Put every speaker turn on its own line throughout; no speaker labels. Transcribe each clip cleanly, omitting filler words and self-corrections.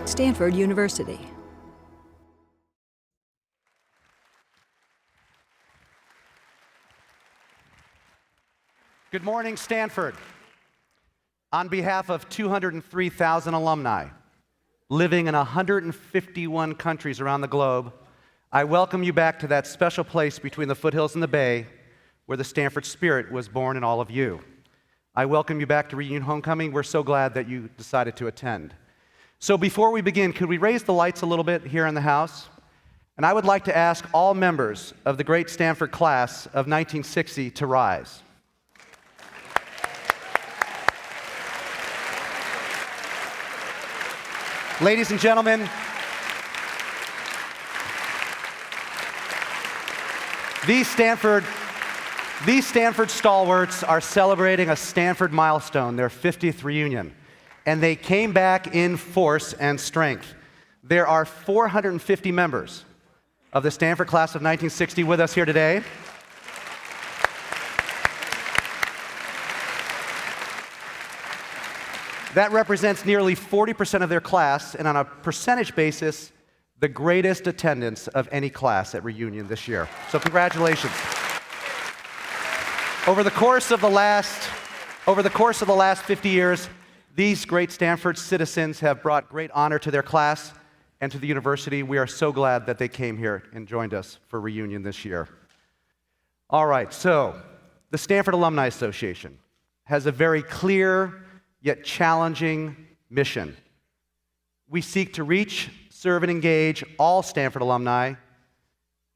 Stanford University.
Good morning, Stanford. On behalf of 203,000 alumni living in 151 countries around the globe, I welcome you back to that special place between the foothills and the bay where the Stanford spirit was born in all of you. I welcome you back to Reunion Homecoming. We're so glad that you decided to attend. So before we begin, could we raise the lights a little bit here in the house? And I would like to ask all members of the great Stanford class of 1960 to rise. Ladies and gentlemen, these Stanford stalwarts are celebrating a Stanford milestone, their 50th reunion, and they came back in force and strength. There are 450 members of the Stanford class of 1960 with us here today. That represents nearly 40% of their class, and on a percentage basis, the greatest attendance of any class at Reunion this year. So congratulations. Over the course of the last 50 years, these great Stanford citizens have brought great honor to their class and to the university. We are so glad that they came here and joined us for Reunion this year. All right, so the Stanford Alumni Association has a very clear yet challenging mission. We seek to reach, serve, and engage all Stanford alumni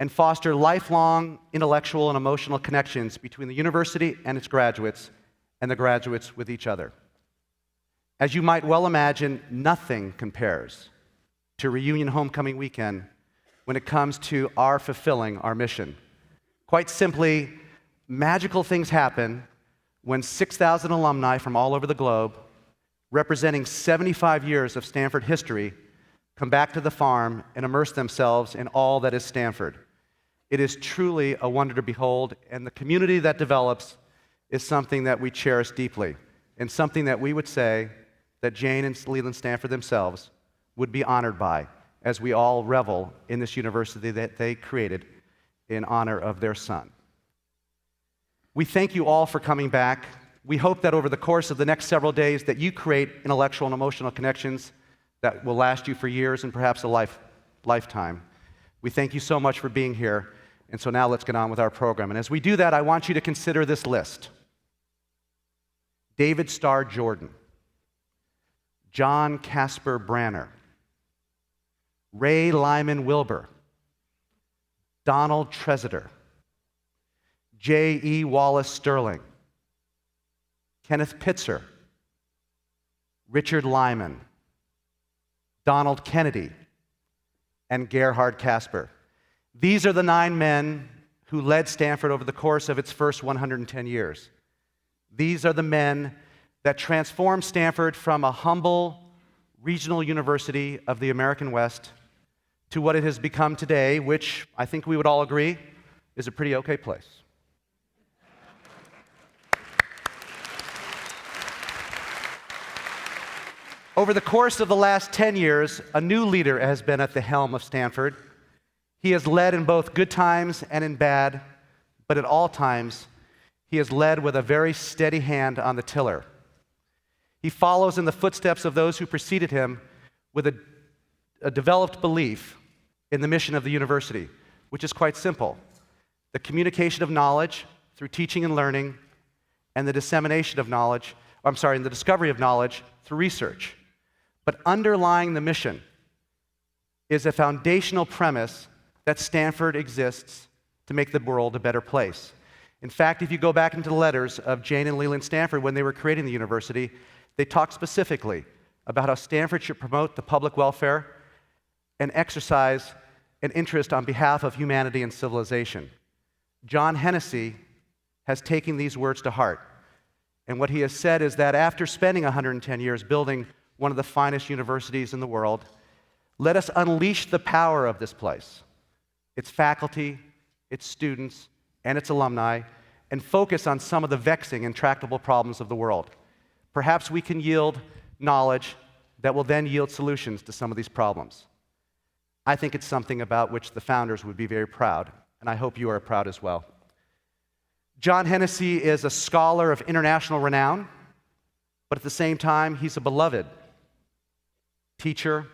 and foster lifelong intellectual and emotional connections between the university and its graduates and the graduates with each other. As you might well imagine, nothing compares to Reunion Homecoming Weekend when it comes to our fulfilling our mission. Quite simply, magical things happen when 6,000 alumni from all over the globe, representing 75 years of Stanford history, come back to the farm and immerse themselves in all that is Stanford. It is truly a wonder to behold, and the community that develops is something that we cherish deeply, and something that we would say that Jane and Leland Stanford themselves would be honored by, as we all revel in this university that they created in honor of their son. We thank you all for coming back. We hope that over the course of the next several days that you create intellectual and emotional connections that will last you for years and perhaps a lifetime. We thank you so much for being here, and so now let's get on with our program. And as we do that, I want you to consider this list. David Starr Jordan, John Casper Branner, Ray Lyman Wilbur, Donald Tresidder, J.E. Wallace Sterling, Kenneth Pitzer, Richard Lyman, Donald Kennedy, and Gerhard Casper. These are the 9 men who led Stanford over the course of its first 110 years. These are the men that transformed Stanford from a humble regional university of the American West to what it has become today, which I think we would all agree is a pretty okay place. Over the course of the last 10 years, a new leader has been at the helm of Stanford. He has led in both good times and in bad, but at all times, he has led with a very steady hand on the tiller. He follows in the footsteps of those who preceded him with a developed belief in the mission of the university, which is quite simple: the communication of knowledge through teaching and learning, and the dissemination of knowledge, and the discovery of knowledge through research. But underlying the mission is a foundational premise that Stanford exists to make the world a better place. In fact, if you go back into the letters of Jane and Leland Stanford when they were creating the university, they talked specifically about how Stanford should promote the public welfare and exercise an interest on behalf of humanity and civilization. John Hennessy has taken these words to heart. And what he has said is that after spending 110 years building one of the finest universities in the world, let us unleash the power of this place, its faculty, its students, and its alumni, and focus on some of the vexing and tractable problems of the world. Perhaps we can yield knowledge that will then yield solutions to some of these problems. I think it's something about which the founders would be very proud, and I hope you are proud as well. John Hennessy is a scholar of international renown, but at the same time, he's a beloved teacher,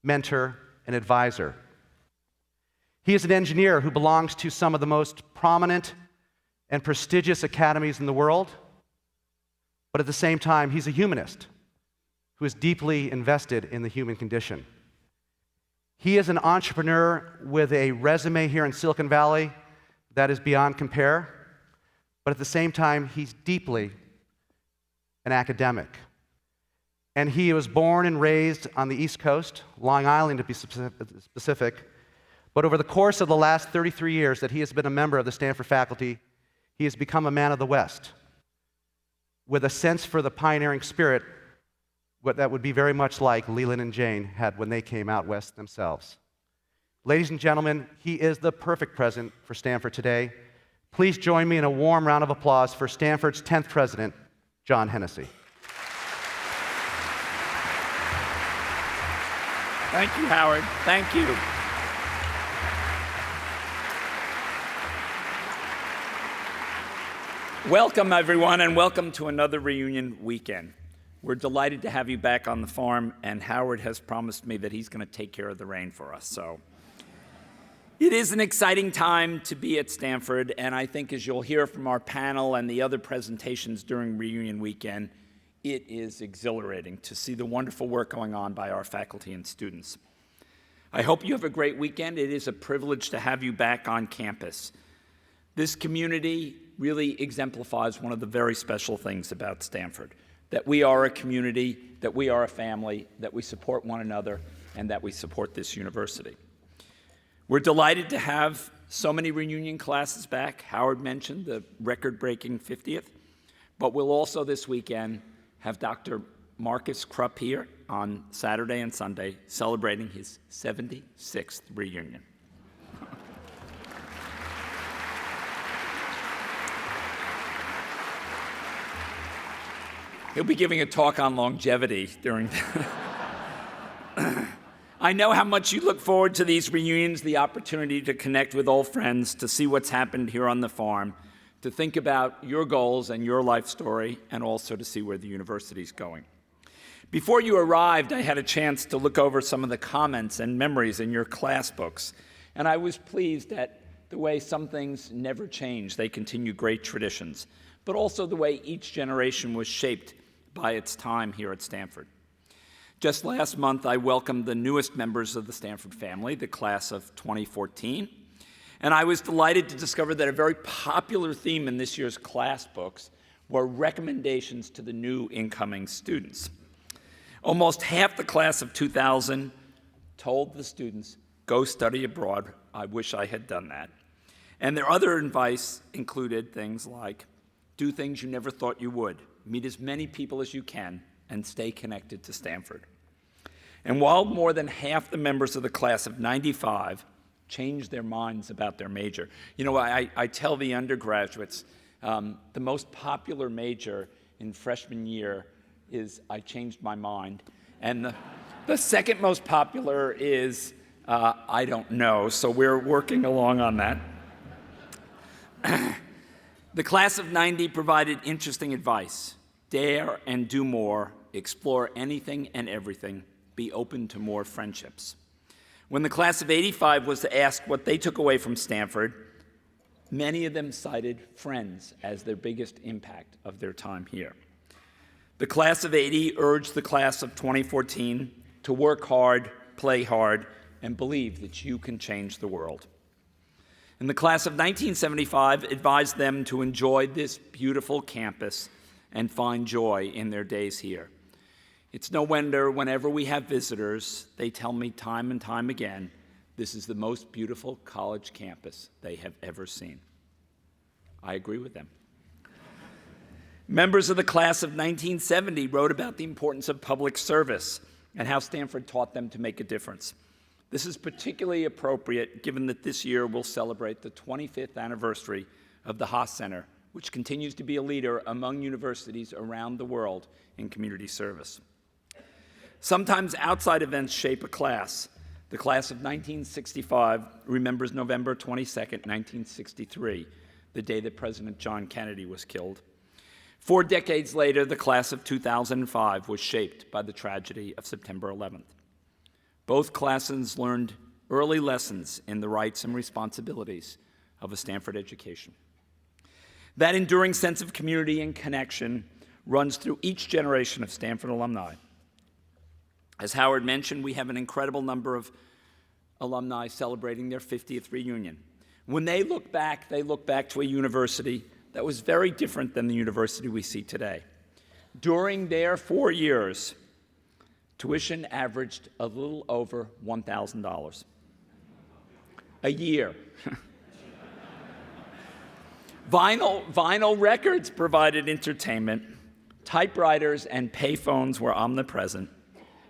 mentor, and advisor. He is an engineer who belongs to some of the most prominent and prestigious academies in the world, but at the same time, he's a humanist who is deeply invested in the human condition. He is an entrepreneur with a resume here in Silicon Valley that is beyond compare, but at the same time, he's deeply an academic. And he was born and raised on the East Coast, Long Island to be specific, but over the course of the last 33 years that he has been a member of the Stanford faculty, he has become a man of the West with a sense for the pioneering spirit what that would be very much like Leland and Jane had when they came out west themselves. Ladies and gentlemen, he is the perfect president for Stanford today. Please join me in a warm round of applause for Stanford's 10th president, John Hennessy.
Thank you, Howard. Thank you. Welcome, everyone, and welcome to another reunion weekend. We're delighted to have you back on the farm, and Howard has promised me that he's going to take care of the rain for us. So it is an exciting time to be at Stanford, and I think as you'll hear from our panel and the other presentations during reunion weekend, it is exhilarating to see the wonderful work going on by our faculty and students. I hope you have a great weekend. It is a privilege to have you back on campus. This community really exemplifies one of the very special things about Stanford, that we are a community, that we are a family, that we support one another, and that we support this university. We're delighted to have so many reunion classes back. Howard mentioned the record-breaking 50th, but we'll also this weekend have Dr. Marcus Krupp here on Saturday and Sunday celebrating his 76th reunion. He'll be giving a talk on longevity during I know how much you look forward to these reunions, the opportunity to connect with old friends, to see what's happened here on the farm, to think about your goals and your life story, and also to see where the university's going. Before you arrived, I had a chance to look over some of the comments and memories in your class books, and I was pleased at the way some things never change. They continue great traditions, but also the way each generation was shaped by its time here at Stanford. Just last month, I welcomed the newest members of the Stanford family, the class of 2014, and I was delighted to discover that a very popular theme in this year's class books were recommendations to the new incoming students. Almost half the class of 2000 told the students, go study abroad. I wish I had done that. And their other advice included things like, do things you never thought you would, meet as many people as you can, and stay connected to Stanford. And while more than half the members of the class of 95 changed their minds about their major, you know, I tell the undergraduates, the most popular major in freshman year is I changed my mind. And the second most popular is I don't know, so we're working along on that. The class of 90 provided interesting advice. Dare and do more, explore anything and everything, be open to more friendships. When the class of 85 was asked what they took away from Stanford, many of them cited friends as their biggest impact of their time here. The class of 80 urged the class of 2014 to work hard, play hard, and believe that you can change the world. And the class of 1975 advised them to enjoy this beautiful campus and find joy in their days here. It's no wonder whenever we have visitors, they tell me time and time again, this is the most beautiful college campus they have ever seen. I agree with them. Members of the class of 1970 wrote about the importance of public service and how Stanford taught them to make a difference. This is particularly appropriate given that this year we'll celebrate the 25th anniversary of the Haas Center, which continues to be a leader among universities around the world in community service. Sometimes outside events shape a class. The class of 1965 remembers November 22nd, 1963, the day that President John Kennedy was killed. 4 decades later, the class of 2005 was shaped by the tragedy of September 11th. Both classes learned early lessons in the rights and responsibilities of a Stanford education. That enduring sense of community and connection runs through each generation of Stanford alumni. As Howard mentioned, we have an incredible number of alumni celebrating their 50th reunion. When they look back to a university that was very different than the university we see today. During their 4 years, tuition averaged a little over $1,000 a year. Vinyl records provided entertainment, typewriters and payphones were omnipresent,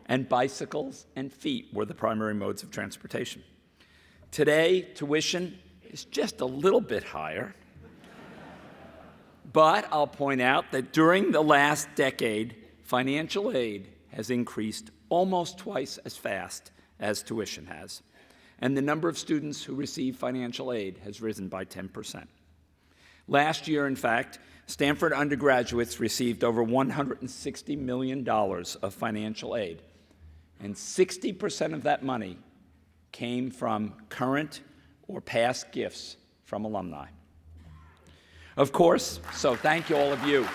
and bicycles and feet were the primary modes of transportation. Today, tuition is just a little bit higher, but I'll point out that during the last decade, financial aid has increased almost twice as fast as tuition has, and the number of students who receive financial aid has risen by 10%. Last year, in fact, Stanford undergraduates received over $160 million of financial aid, and 60% of that money came from current or past gifts from alumni. Of course, so thank you, all of you.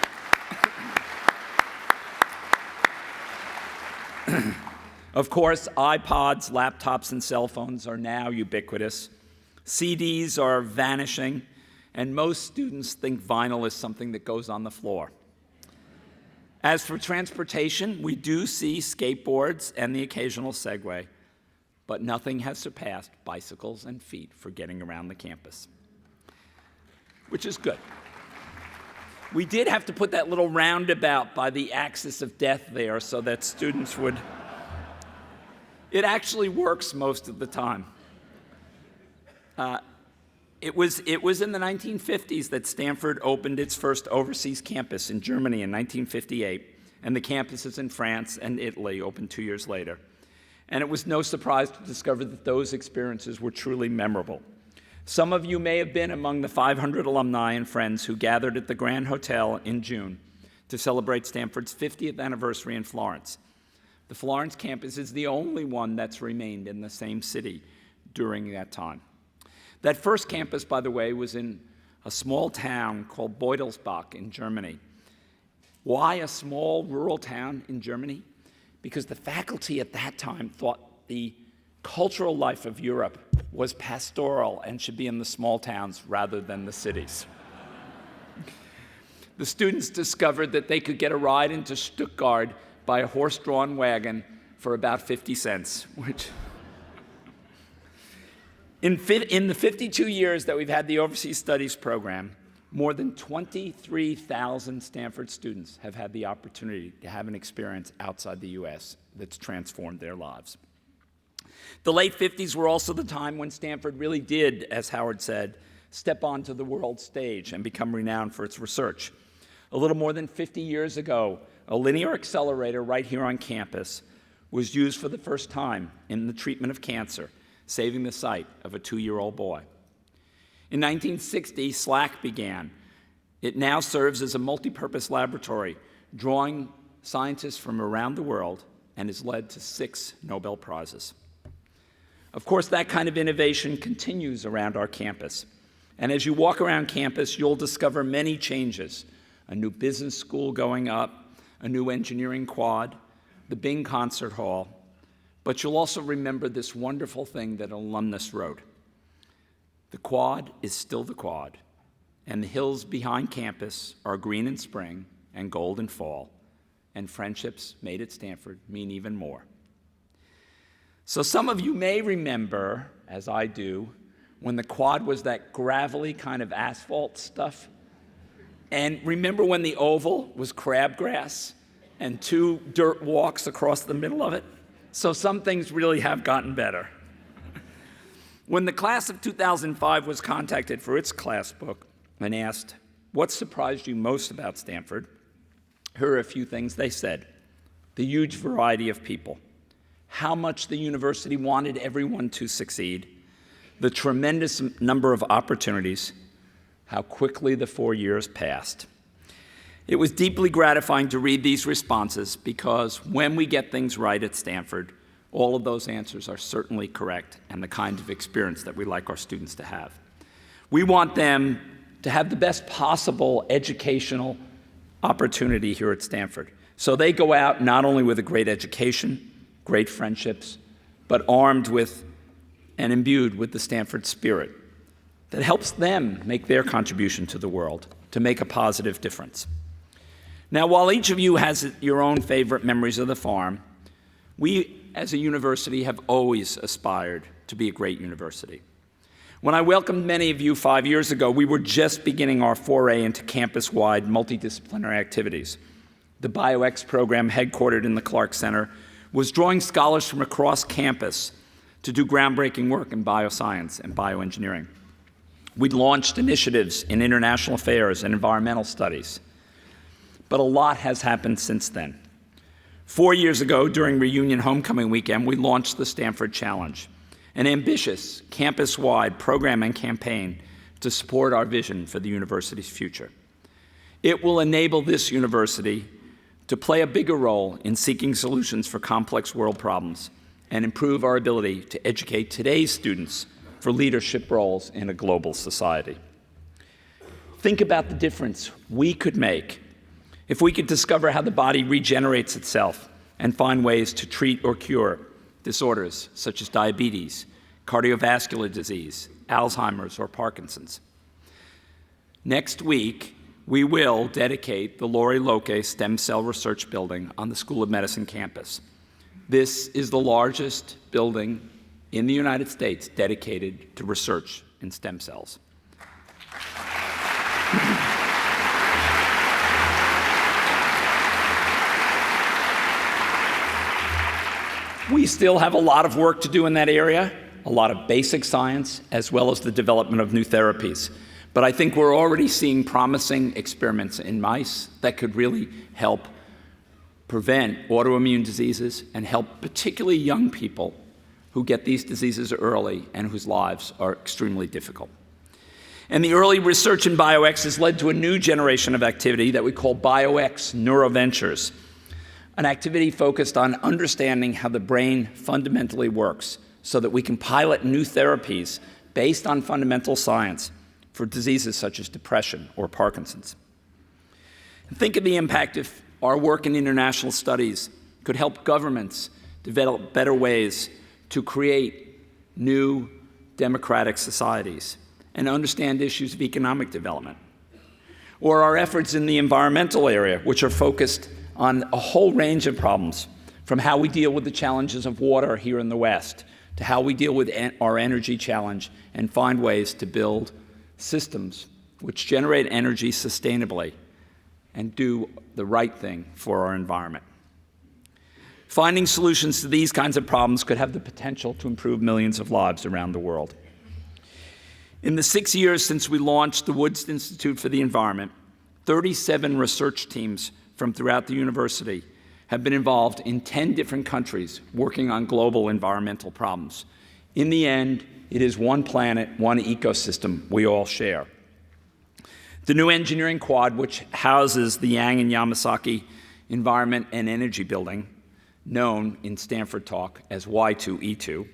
Of course, iPods, laptops, and cell phones are now ubiquitous. CDs are vanishing, and most students think vinyl is something that goes on the floor. As for transportation, we do see skateboards and the occasional Segway, but nothing has surpassed bicycles and feet for getting around the campus, which is good. We did have to put that little roundabout by the axis of death there so that students would. It actually works most of the time. It was in the 1950s that Stanford opened its first overseas campus in Germany in 1958, and the campuses in France and Italy opened 2 years later. And it was no surprise to discover that those experiences were truly memorable. Some of you may have been among the 500 alumni and friends who gathered at the Grand Hotel in June to celebrate Stanford's 50th anniversary in Florence. The Florence campus is the only one that's remained in the same city during that time. That first campus, by the way, was in a small town called Beutelsbach in Germany. Why a small rural town in Germany? Because the faculty at that time thought the cultural life of Europe was pastoral and should be in the small towns rather than the cities. The students discovered that they could get a ride into Stuttgart by a horse-drawn wagon for about 50 cents, which... In the 52 years that we've had the Overseas Studies program, more than 23,000 Stanford students have had the opportunity to have an experience outside the U.S. that's transformed their lives. The late 50s were also the time when Stanford really did, as Howard said, step onto the world stage and become renowned for its research. A little more than 50 years ago, a linear accelerator right here on campus was used for the first time in the treatment of cancer, saving the sight of a 2-year-old boy. In 1960, SLAC began. It now serves as a multi-purpose laboratory, drawing scientists from around the world, and has led to 6 Nobel Prizes. Of course, that kind of innovation continues around our campus. And as you walk around campus, you'll discover many changes. A new business school going up, a new engineering quad, the Bing Concert Hall. But you'll also remember this wonderful thing that an alumnus wrote. The quad is still the quad, and the hills behind campus are green in spring and gold in fall, and friendships made at Stanford mean even more. So some of you may remember, as I do, when the quad was that gravelly kind of asphalt stuff. And remember when the oval was crabgrass and 2 dirt walks across the middle of it? So some things really have gotten better. When the class of 2005 was contacted for its class book and asked, what surprised you most about Stanford? Here are a few things they said. the huge variety of people, how much the university wanted everyone to succeed, the tremendous number of opportunities, how quickly the 4 years passed. It was deeply gratifying to read these responses because when we get things right at Stanford, all of those answers are certainly correct and the kind of experience that we like our students to have. We want them to have the best possible educational opportunity here at Stanford. So they go out not only with a great education, great friendships, but armed with and imbued with the Stanford spirit that helps them make their contribution to the world, to make a positive difference. Now, while each of you has your own favorite memories of the farm, we as a university have always aspired to be a great university. When I welcomed many of you 5 years ago, we were just beginning our foray into campus-wide multidisciplinary activities. The BioX program, headquartered in the Clark Center, was drawing scholars from across campus to do groundbreaking work in bioscience and bioengineering. We'd launched initiatives in international affairs and environmental studies. But a lot has happened since then. 4 years ago, during Reunion Homecoming Weekend, we launched the Stanford Challenge, an ambitious, campus-wide program and campaign to support our vision for the university's future. It will enable this university to play a bigger role in seeking solutions for complex world problems and improve our ability to educate today's students for leadership roles in a global society. Think about the difference we could make if we could discover how the body regenerates itself and find ways to treat or cure disorders such as diabetes, cardiovascular disease, Alzheimer's, or Parkinson's. Next week, we will dedicate the Lori Loke Stem Cell Research Building on the School of Medicine campus. This is the largest building in the United States dedicated to research in stem cells. We still have a lot of work to do in that area, a lot of basic science, as well as the development of new therapies. But I think we're already seeing promising experiments in mice that could really help prevent autoimmune diseases and help particularly young people who get these diseases early and whose lives are extremely difficult. And the early research in BioX has led to a new generation of activity that we call BioX NeuroVentures, an activity focused on understanding how the brain fundamentally works so that we can pilot new therapies based on fundamental science for diseases such as depression or Parkinson's. And think of the impact if our work in international studies could help governments develop better ways to create new democratic societies and understand issues of economic development. Or our efforts in the environmental area, which are focused on a whole range of problems, from how we deal with the challenges of water here in the West, to how we deal with our energy challenge and find ways to build systems which generate energy sustainably and do the right thing for our environment. Finding solutions to these kinds of problems could have the potential to improve millions of lives around the world. In the 6 years since we launched the Woods Institute for the Environment, 37 research teams from throughout the university have been involved in 10 different countries working on global environmental problems. In the end, it is one planet, one ecosystem we all share. The new engineering quad, which houses the Yang and Yamasaki Environment and Energy Building, known in Stanford talk as Y2E2,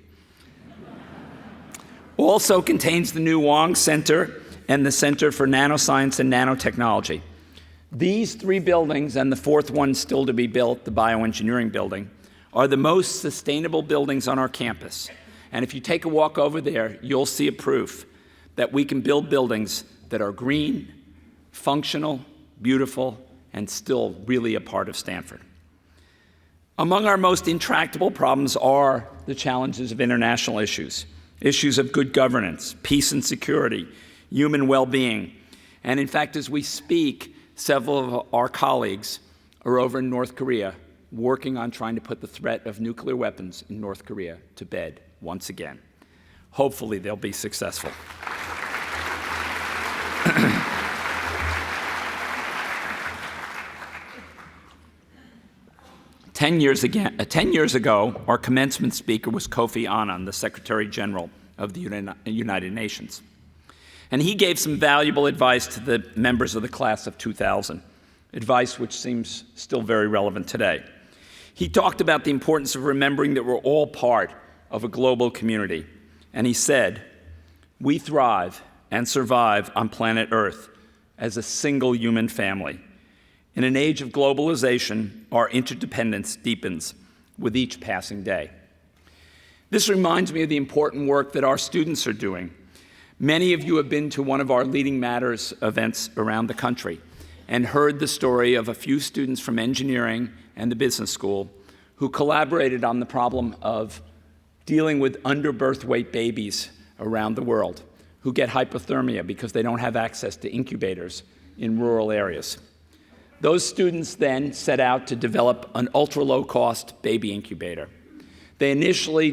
also contains the new Wang Center and the Center for Nanoscience and Nanotechnology. These three buildings, and the fourth one still to be built, the bioengineering building, are the most sustainable buildings on our campus. And if you take a walk over there, you'll see a proof that we can build buildings that are green, functional, beautiful, and still really a part of Stanford. Among our most intractable problems are the challenges of international issues, issues of good governance, peace and security, human well-being. And in fact, as we speak, several of our colleagues are over in North Korea working on trying to put the threat of nuclear weapons in North Korea to bed once again. Hopefully, they'll be successful. 10 years ago, our commencement speaker was Kofi Annan, the Secretary General of the United Nations. And he gave some valuable advice to the members of the class of 2000, advice which seems still very relevant today. He talked about the importance of remembering that we're all part of a global community. And he said, "We thrive and survive on planet Earth as a single human family. In an age of globalization, our interdependence deepens with each passing day." This reminds me of the important work that our students are doing. Many of you have been to one of our Leading Matters events around the country and heard the story of a few students from engineering and the business school who collaborated on the problem of dealing with under-birth weight babies around the world who get hypothermia because they don't have access to incubators in rural areas. Those students then set out to develop an ultra-low-cost baby incubator. They initially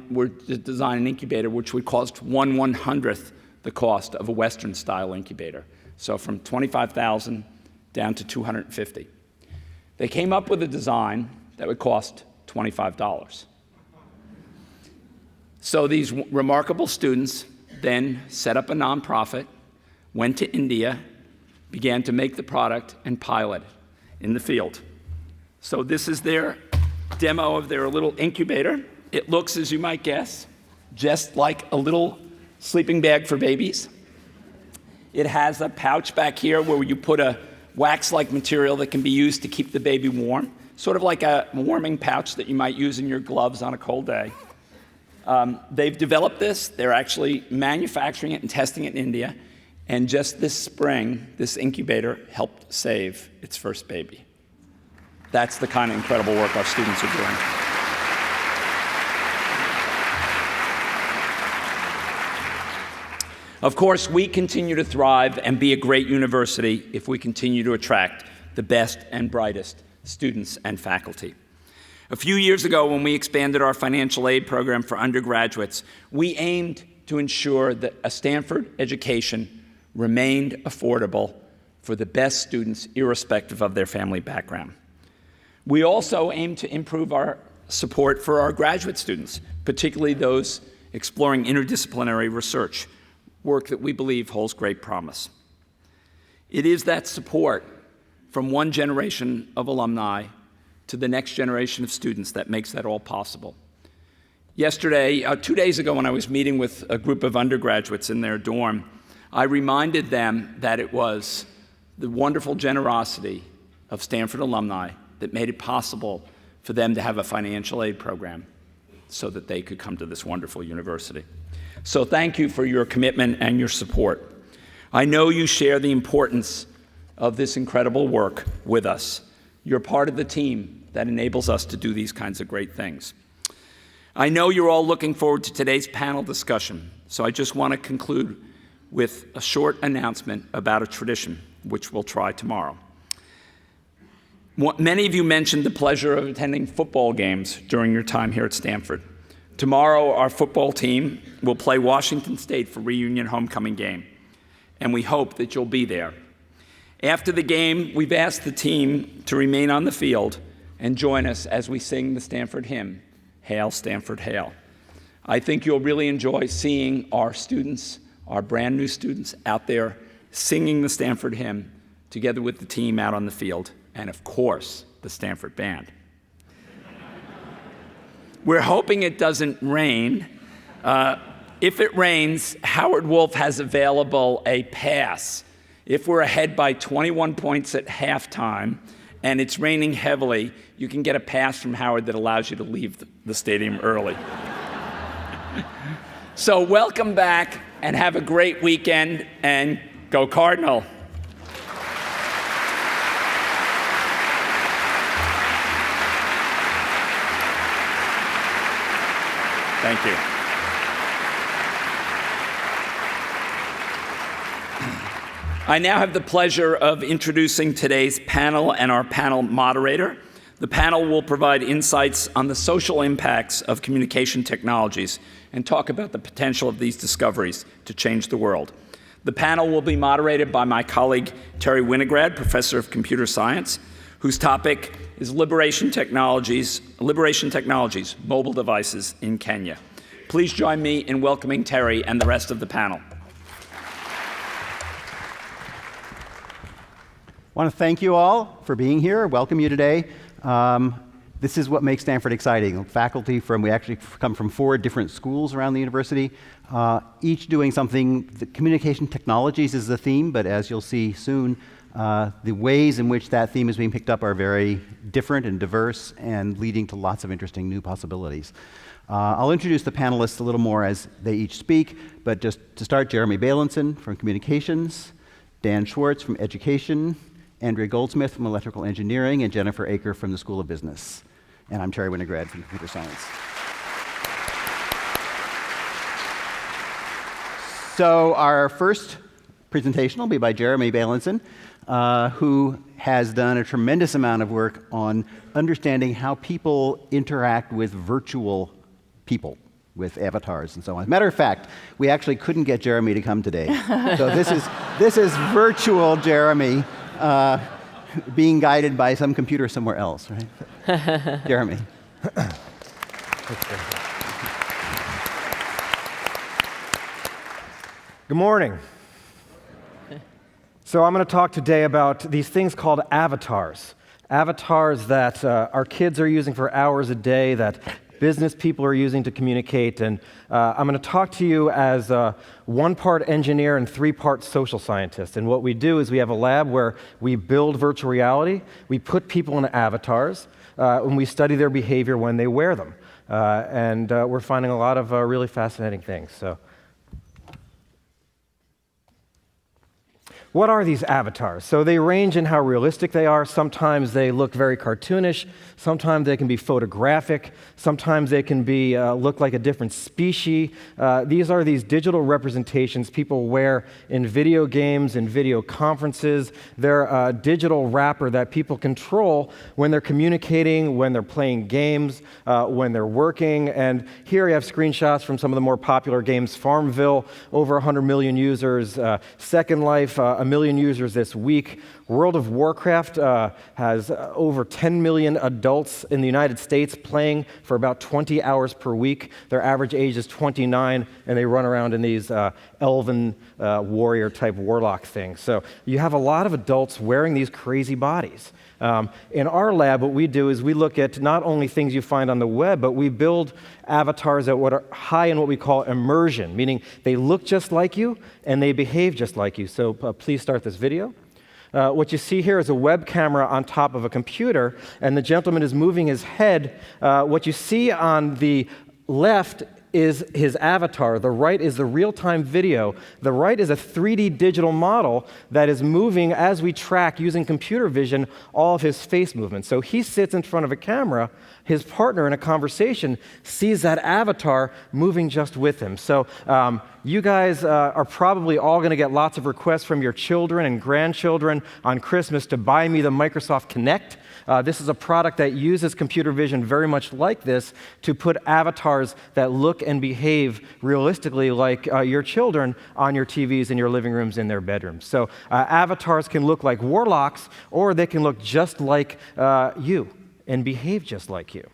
were to design an incubator which would cost 1/100th the cost of a Western-style incubator, so from $25,000 down to $250. They came up with a design that would cost $25. So these remarkable students then set up a nonprofit, went to India, began to make the product and pilot in the field. So this is their demo of their little incubator. It looks, as you might guess, just like a little sleeping bag for babies. It has a pouch back here where you put a wax-like material that can be used to keep the baby warm, sort of like a warming pouch that you might use in your gloves on a cold day. They've developed this. They're actually manufacturing it and testing it in India. And just this spring, this incubator helped save its first baby. That's the kind of incredible work our students are doing. Of course, we continue to thrive and be a great university if we continue to attract the best and brightest students and faculty. A few years ago, when we expanded our financial aid program for undergraduates, we aimed to ensure that a Stanford education remained affordable for the best students, irrespective of their family background. We also aimed to improve our support for our graduate students, particularly those exploring interdisciplinary research, work that we believe holds great promise. It is that support from one generation of alumni to the next generation of students that makes that all possible. Yesterday, 2 days ago, when I was meeting with a group of undergraduates in their dorm, I reminded them that it was the wonderful generosity of Stanford alumni that made it possible for them to have a financial aid program so that they could come to this wonderful university. So thank you for your commitment and your support. I know you share the importance of this incredible work with us. You're part of the team that enables us to do these kinds of great things. I know you're all looking forward to today's panel discussion, so I just want to conclude with a short announcement about a tradition, which we'll try tomorrow. Many of you mentioned the pleasure of attending football games during your time here at Stanford. Tomorrow, our football team will play Washington State for Reunion Homecoming game, and we hope that you'll be there. After the game, we've asked the team to remain on the field and join us as we sing the Stanford hymn, Hail, Stanford, Hail. I think you'll really enjoy seeing our students, our brand new students out there singing the Stanford hymn together with the team out on the field, and of course, the Stanford band. We're hoping it doesn't rain. If it rains, Howard Wolf has available a pass. If we're ahead by 21 points at halftime and it's raining heavily, you can get a pass from Howard that allows you to leave the stadium early. So welcome back and have a great weekend, and go Cardinal. Thank you. I now have the pleasure of introducing today's panel and our panel moderator. The panel will provide insights on the social impacts of communication technologies and talk about the potential of these discoveries to change the world. The panel will be moderated by my colleague, Terry Winograd, professor of computer science, whose topic is Liberation Technologies, Mobile Devices in Kenya. Please join me in welcoming Terry and the rest of the panel.
I want to thank you all for being here, welcome you today. This is what makes Stanford exciting. Faculty we actually come from 4 different schools around the university, each doing something. The communication technologies is the theme, but as you'll see soon, the ways in which that theme is being picked up are very different and diverse and leading to lots of interesting new possibilities. I'll introduce the panelists a little more as they each speak, but just to start, Jeremy Bailenson from Communications, Dan Schwartz from Education, Andrea Goldsmith from Electrical Engineering, and Jennifer Aker from the School of Business. And I'm Terry Winograd from Computer Science. So our first presentation will be by Jeremy Bailenson, who has done a tremendous amount of work on understanding how people interact with virtual people, with avatars and so on. As a matter of fact, we actually couldn't get Jeremy to come today. So this is virtual Jeremy being guided by some computer somewhere else, right? Jeremy.
Good morning. So I'm going to talk today about these things called avatars. Avatars that our kids are using for hours a day, that business people are using to communicate. And I'm going to talk to you as 1 part engineer and 3 parts social scientist. And what we do is we have a lab where we build virtual reality, we put people in avatars, and we study their behavior when they wear them. And we're finding a lot of really fascinating things. So, what are these avatars? So they range in how realistic they are. Sometimes they look very cartoonish. Sometimes they can be photographic. Sometimes they can be look like a different species. These are these digital representations people wear in video games, in video conferences. They're a digital wrapper that people control when they're communicating, when they're playing games, when they're working. And here you have screenshots from some of the more popular games. Farmville, over 100 million users. Second Life, 1 million users this week. World of Warcraft has over 10 million adults in the United States playing for about 20 hours per week. Their average age is 29, and they run around in these elven warrior-type warlock things. So you have a lot of adults wearing these crazy bodies. In our lab, what we do is we look at not only things you find on the web, but we build avatars that are high in what we call immersion, meaning they look just like you and they behave just like you. So please start this video. What you see here is a web camera on top of a computer, and the gentleman is moving his head. What you see on the left is his avatar. The right is the real-time video. The right is a 3D digital model that is moving as we track using computer vision all of his face movements. So he sits in front of a camera. His partner in a conversation sees that avatar moving just with him. So you guys are probably all going to get lots of requests from your children and grandchildren on Christmas to buy me the Microsoft Kinect. This is a product that uses computer vision very much like this to put avatars that look and behave realistically like your children on your TVs in your living rooms, in their bedrooms. So avatars can look like warlocks, or they can look just like you and behave just like you.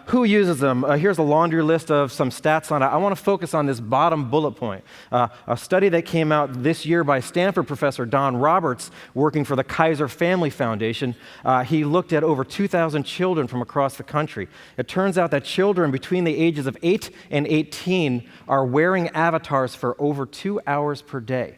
Who uses them? Here's a laundry list of some stats on it. I want to focus on this bottom bullet point. A study that came out this year by Stanford professor Don Roberts, working for the Kaiser Family Foundation. He looked at over 2,000 children from across the country. It turns out that children between the ages of 8 and 18 are wearing avatars for over 2 hours per day.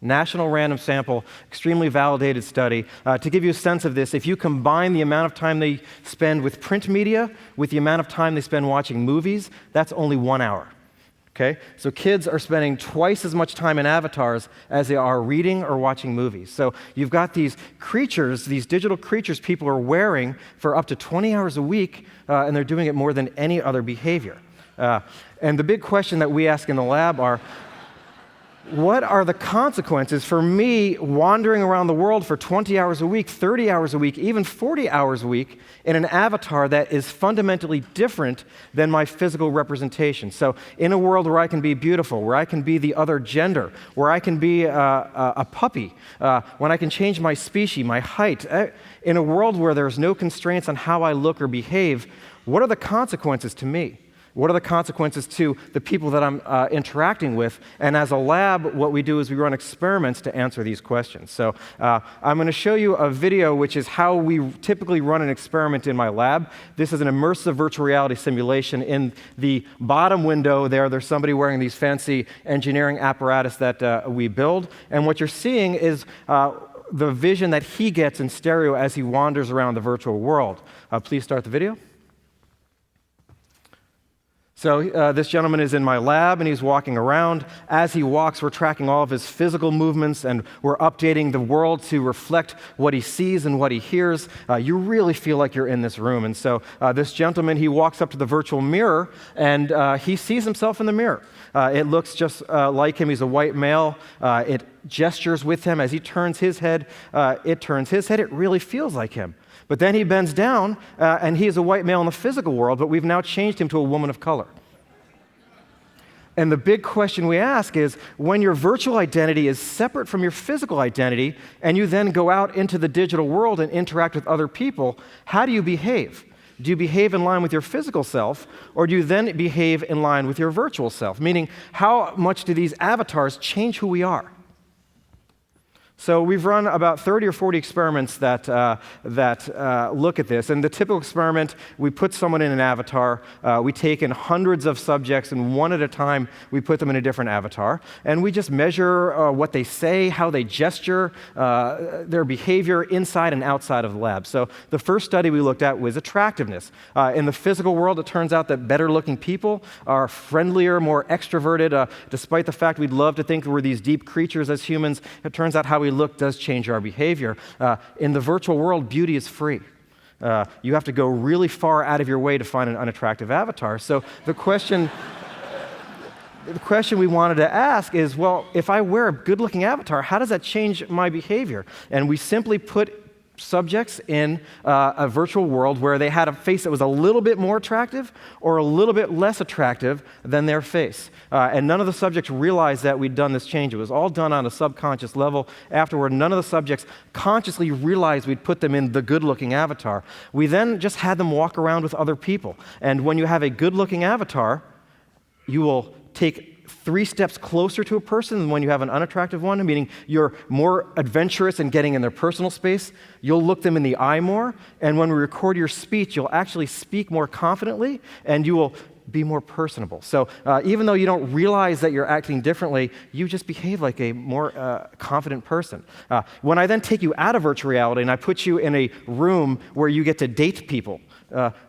National random sample, extremely validated study. To give you a sense of this, if you combine the amount of time they spend with print media with the amount of time they spend watching movies, that's only 1 hour. Okay? So kids are spending twice as much time in avatars as they are reading or watching movies. So you've got these creatures, these digital creatures people are wearing for up to 20 hours a week, and they're doing it more than any other behavior. And the big question that we ask in the lab are, what are the consequences for me wandering around the world for 20 hours a week, 30 hours a week, even 40 hours a week in an avatar that is fundamentally different than my physical representation? So in a world where I can be beautiful, where I can be the other gender, where I can be a puppy, when I can change my species, my height, in a world where there's no constraints on how I look or behave, what are the consequences to me? What are the consequences to the people that I'm interacting with? And as a lab, what we do is we run experiments to answer these questions. So I'm going to show you a video which is how we typically run an experiment in my lab. This is an immersive virtual reality simulation. In the bottom window there's somebody wearing these fancy engineering apparatus that we build. And what you're seeing is the vision that he gets in stereo as he wanders around the virtual world. Please start the video. So this gentleman is in my lab, and he's walking around. As he walks, we're tracking all of his physical movements, and we're updating the world to reflect what he sees and what he hears. You really feel like you're in this room. And so this gentleman, he walks up to the virtual mirror, and he sees himself in the mirror. It looks just like him. He's a white male. It gestures with him. As he turns his head, it turns his head. It really feels like him. But then he bends down, and he is a white male in the physical world, but we've now changed him to a woman of color. And the big question we ask is, when your virtual identity is separate from your physical identity, and you then go out into the digital world and interact with other people, how do you behave? Do you behave in line with your physical self, or do you then behave in line with your virtual self? Meaning, how much do these avatars change who we are? So we've run about 30 or 40 experiments that look at this. And the typical experiment, we put someone in an avatar. We take in hundreds of subjects, and one at a time, we put them in a different avatar. And we just measure what they say, how they gesture, their behavior inside and outside of the lab. So the first study we looked at was attractiveness. In the physical world, it turns out that better-looking people are friendlier, more extroverted. Despite the fact we'd love to think we're these deep creatures as humans, it turns out how we look does change our behavior. In the virtual world, beauty is free. You have to go really far out of your way to find an unattractive avatar. So the question we wanted to ask is, well, if I wear a good-looking avatar, how does that change my behavior? And we simply put subjects in a virtual world where they had a face that was a little bit more attractive or a little bit less attractive than their face. And none of the subjects realized that we'd done this change. It was all done on a subconscious level. Afterward, none of the subjects consciously realized we'd put them in the good-looking avatar. We then just had them walk around with other people. And when you have a good-looking avatar, you will take 3 steps closer to a person than when you have an unattractive one, meaning you're more adventurous in getting in their personal space. You'll look them in the eye more, and when we record your speech, you'll actually speak more confidently, and you will be more personable. So even though you don't realize that you're acting differently, you just behave like a more confident person. When I then take you out of virtual reality and I put you in a room where you get to date people,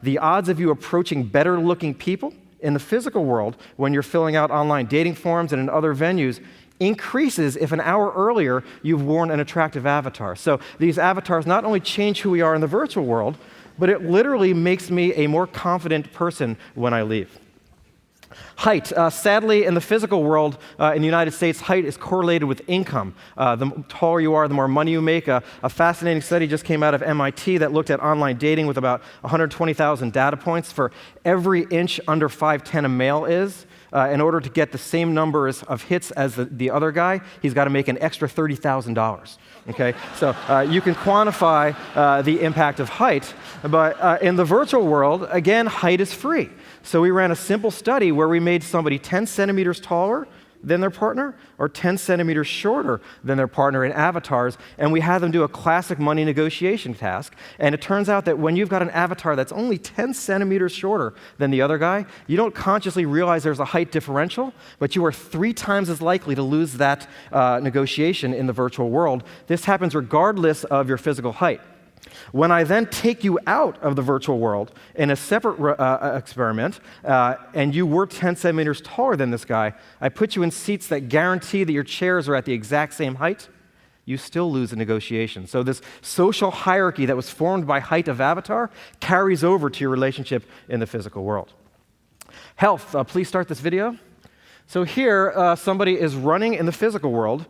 the odds of you approaching better-looking people in the physical world, when you're filling out online dating forums and in other venues, increases if an hour earlier you've worn an attractive avatar. So these avatars not only change who we are in the virtual world, but it literally makes me a more confident person when I leave. Height. Sadly, in the physical world, in the United States, height is correlated with income. The taller you are, the more money you make. A fascinating study just came out of MIT that looked at online dating with about 120,000 data points. For every inch under 5'10" a male is, in order to get the same numbers of hits as the other guy, he's got to make an extra $30,000. Okay, so you can quantify the impact of height, but in the virtual world, again, height is free. So we ran a simple study where we made somebody 10 centimeters taller than their partner or 10 centimeters shorter than their partner in avatars, and we had them do a classic money negotiation task. And it turns out that when you've got an avatar that's only 10 centimeters shorter than the other guy, you don't consciously realize there's a height differential, but you are 3 times as likely to lose that negotiation in the virtual world. This happens regardless of your physical height. When I then take you out of the virtual world in a separate experiment, and you were 10 centimeters taller than this guy, I put you in seats that guarantee that your chairs are at the exact same height, you still lose a negotiation. So this social hierarchy that was formed by height of avatar carries over to your relationship in the physical world. Health. Please start this video. So here, somebody is running in the physical world.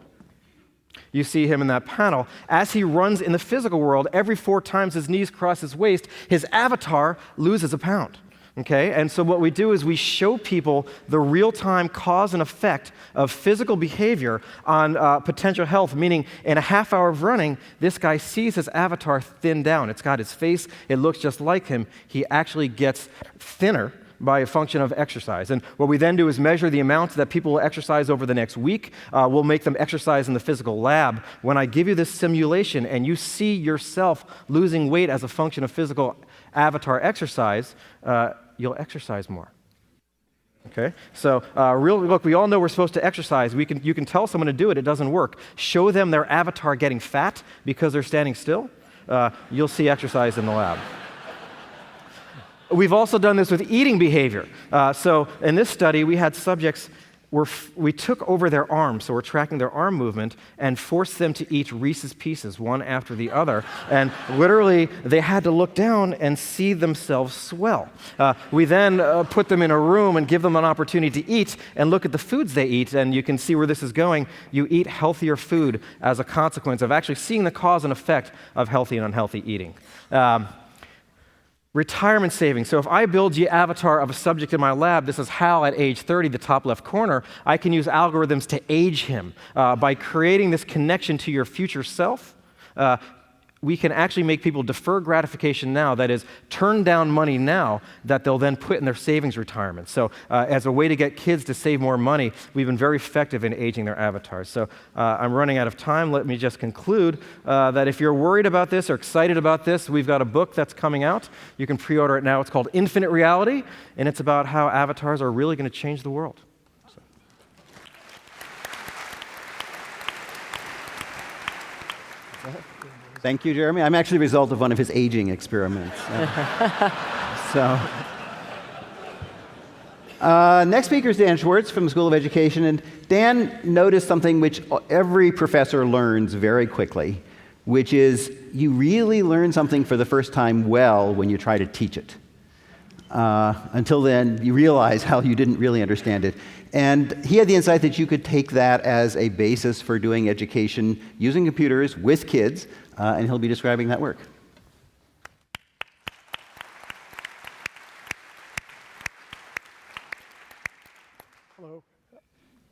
You see him in that panel. As he runs in the physical world, every 4 times his knees cross his waist, his avatar loses a pound. Okay? And so what we do is we show people the real-time cause and effect of physical behavior on potential health, meaning in a half hour of running, this guy sees his avatar thin down. It's got his face. It looks just like him. He actually gets thinner by a function of exercise. And what we then do is measure the amount that people will exercise over the next week. We'll make them exercise in the physical lab. When I give you this simulation and you see yourself losing weight as a function of physical avatar exercise, you'll exercise more. Okay? So, look, we all know we're supposed to exercise. You can tell someone to do it. It doesn't work. Show them their avatar getting fat because they're standing still. You'll see exercise in the lab. We've also done this with eating behavior. So in this study, we had subjects where we took over their arms, so we're tracking their arm movement, and forced them to eat Reese's Pieces, one after the other. And literally, they had to look down and see themselves swell. We then put them in a room and give them an opportunity to eat and look at the foods they eat, and you can see where this is going. You eat healthier food as a consequence of actually seeing the cause and effect of healthy and unhealthy eating. Retirement savings. So if I build the avatar of a subject in my lab, this is Hal at age 30, the top left corner, I can use algorithms to age him. By creating this connection to your future self, we can actually make people defer gratification now, that is, turn down money now that they'll then put in their savings retirement. So as a way to get kids to save more money, we've been very effective in aging their avatars. So I'm running out of time. Let me just conclude that if you're worried about this or excited about this, we've got a book that's coming out. You can pre-order it now. It's called Infinite Reality, and it's about how avatars are really going to change the world.
Thank you, Jeremy. I'm actually the result of one of his aging experiments. Next speaker is Dan Schwartz from the School of Education. And Dan noticed something which every professor learns very quickly, which is you really learn something for the first time well when you try to teach it. Until then, you realize how you didn't really understand it. And he had the insight that you could take that as a basis for doing education using computers with kids, and he'll be describing that work.
Hello.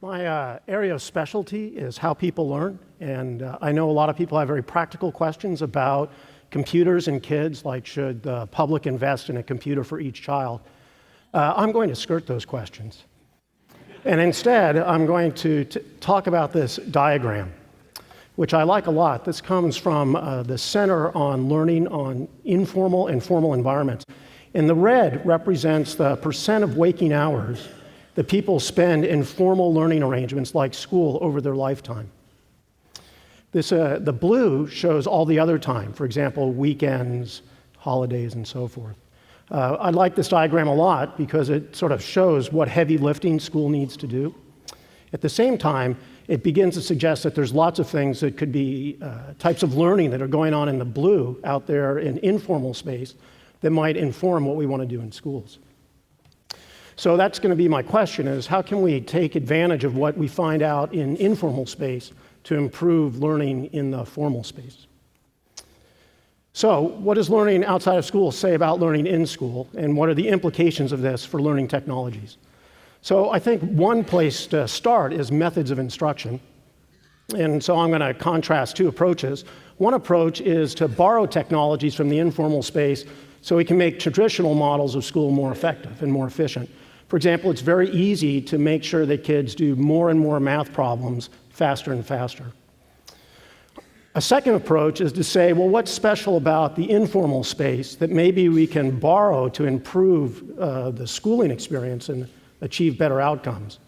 My area of specialty is how people learn, and I know a lot of people have very practical questions about computers and kids, like should the public invest in a computer for each child. I'm going to skirt those questions. And instead, I'm going to talk about this diagram, which I like a lot. This comes from the Center on Learning on Informal and Formal Environments. And the red represents the percent of waking hours that people spend in formal learning arrangements like school over their lifetime. The blue shows all the other time, for example, weekends, holidays, and so forth. I like this diagram a lot because it sort of shows what heavy lifting school needs to do. At the same time, it begins to suggest that there's lots of things that could be types of learning that are going on in the blue out there in informal space that might inform what we want to do in schools. So that's going to be my question, is how can we take advantage of what we find out in informal space to improve learning in the formal space? So what does learning outside of school say about learning in school, and what are the implications of this for learning technologies? So I think one place to start is methods of instruction. And so I'm going to contrast two approaches. One approach is to borrow technologies from the informal space so we can make traditional models of school more effective and more efficient. For example, it's very easy to make sure that kids do more and more math problems faster and faster. A second approach is to say, well, what's special about the informal space that maybe we can borrow to improve the schooling experience and achieve better outcomes?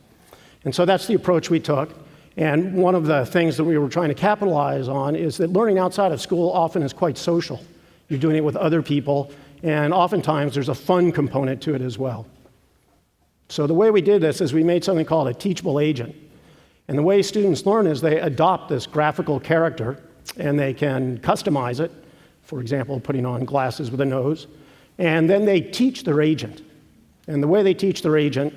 And so that's the approach we took. And one of the things that we were trying to capitalize on is that learning outside of school often is quite social. You're doing it with other people, and oftentimes there's a fun component to it as well. So the way we did this is we made something called a teachable agent. And the way students learn is they adopt this graphical character, and they can customize it, for example, putting on glasses with a nose, and then they teach their agent. And the way they teach their agent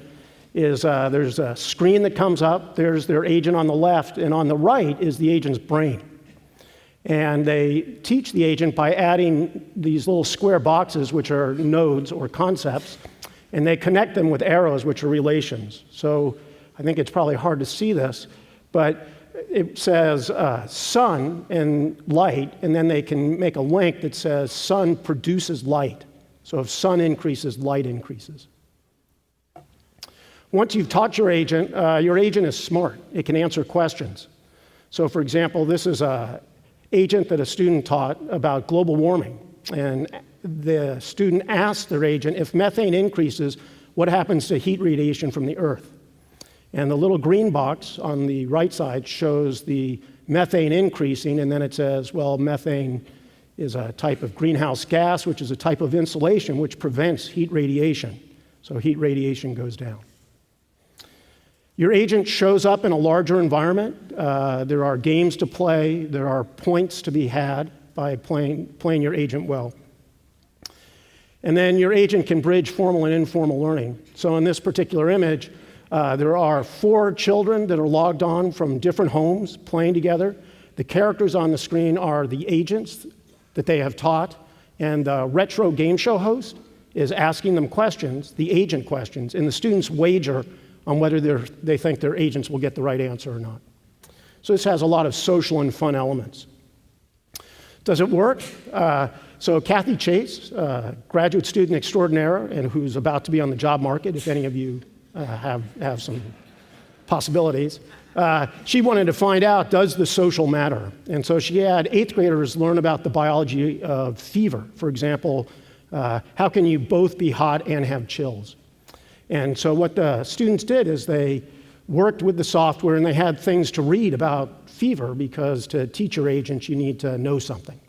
is there's a screen that comes up, there's their agent on the left, and on the right is the agent's brain. And they teach the agent by adding these little square boxes, which are nodes or concepts, and they connect them with arrows, which are relations. So I think it's probably hard to see this, but it says sun and light, and then they can make a link that says sun produces light. So if sun increases, light increases. Once you've taught your agent is smart. It can answer questions. So for example, this is an agent that a student taught about global warming. And the student asked their agent, if methane increases, what happens to heat radiation from the Earth? And the little green box on the right side shows the methane increasing, and then it says, well, methane is a type of greenhouse gas, which is a type of insulation which prevents heat radiation. So heat radiation goes down. Your agent shows up in a larger environment. There are games to play. There are points to be had by playing your agent well. And then your agent can bridge formal and informal learning. So in this particular image, there are 4 children that are logged on from different homes playing together. The characters on the screen are the agents that they have taught, and the retro game show host is asking them questions, the agent questions, and the students wager on whether they think their agents will get the right answer or not. So this has a lot of social and fun elements. Does it work? So Kathy Chase, graduate student extraordinaire, and who's about to be on the job market, if any of you have some possibilities, she wanted to find out, does the social matter? And so she had 8th graders learn about the biology of fever. For example, how can you both be hot and have chills? And so what the students did is they worked with the software, and they had things to read about fever, because to teach your agents, you need to know something.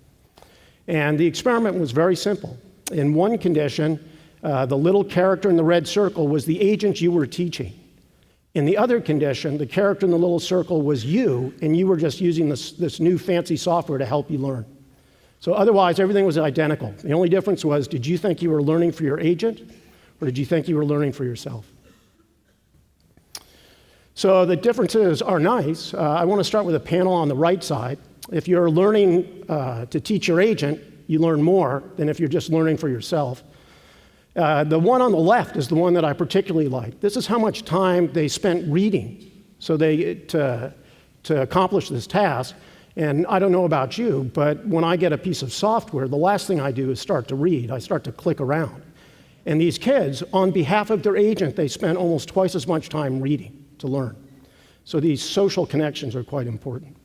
And the experiment was very simple. In one condition, the little character in the red circle was the agent you were teaching. In the other condition, the character in the little circle was you, and you were just using this new fancy software to help you learn. So otherwise, everything was identical. The only difference was, did you think you were learning for your agent, or did you think you were learning for yourself? So the differences are nice. I want to start with a panel on the right side. If you're learning to teach your agent, you learn more than if you're just learning for yourself. The one on the left is the one that I particularly like. This is how much time they spent reading to accomplish this task. And I don't know about you, but when I get a piece of software, the last thing I do is start to read. I start to click around. And these kids, on behalf of their agent, they spent almost twice as much time reading to learn. So these social connections are quite important.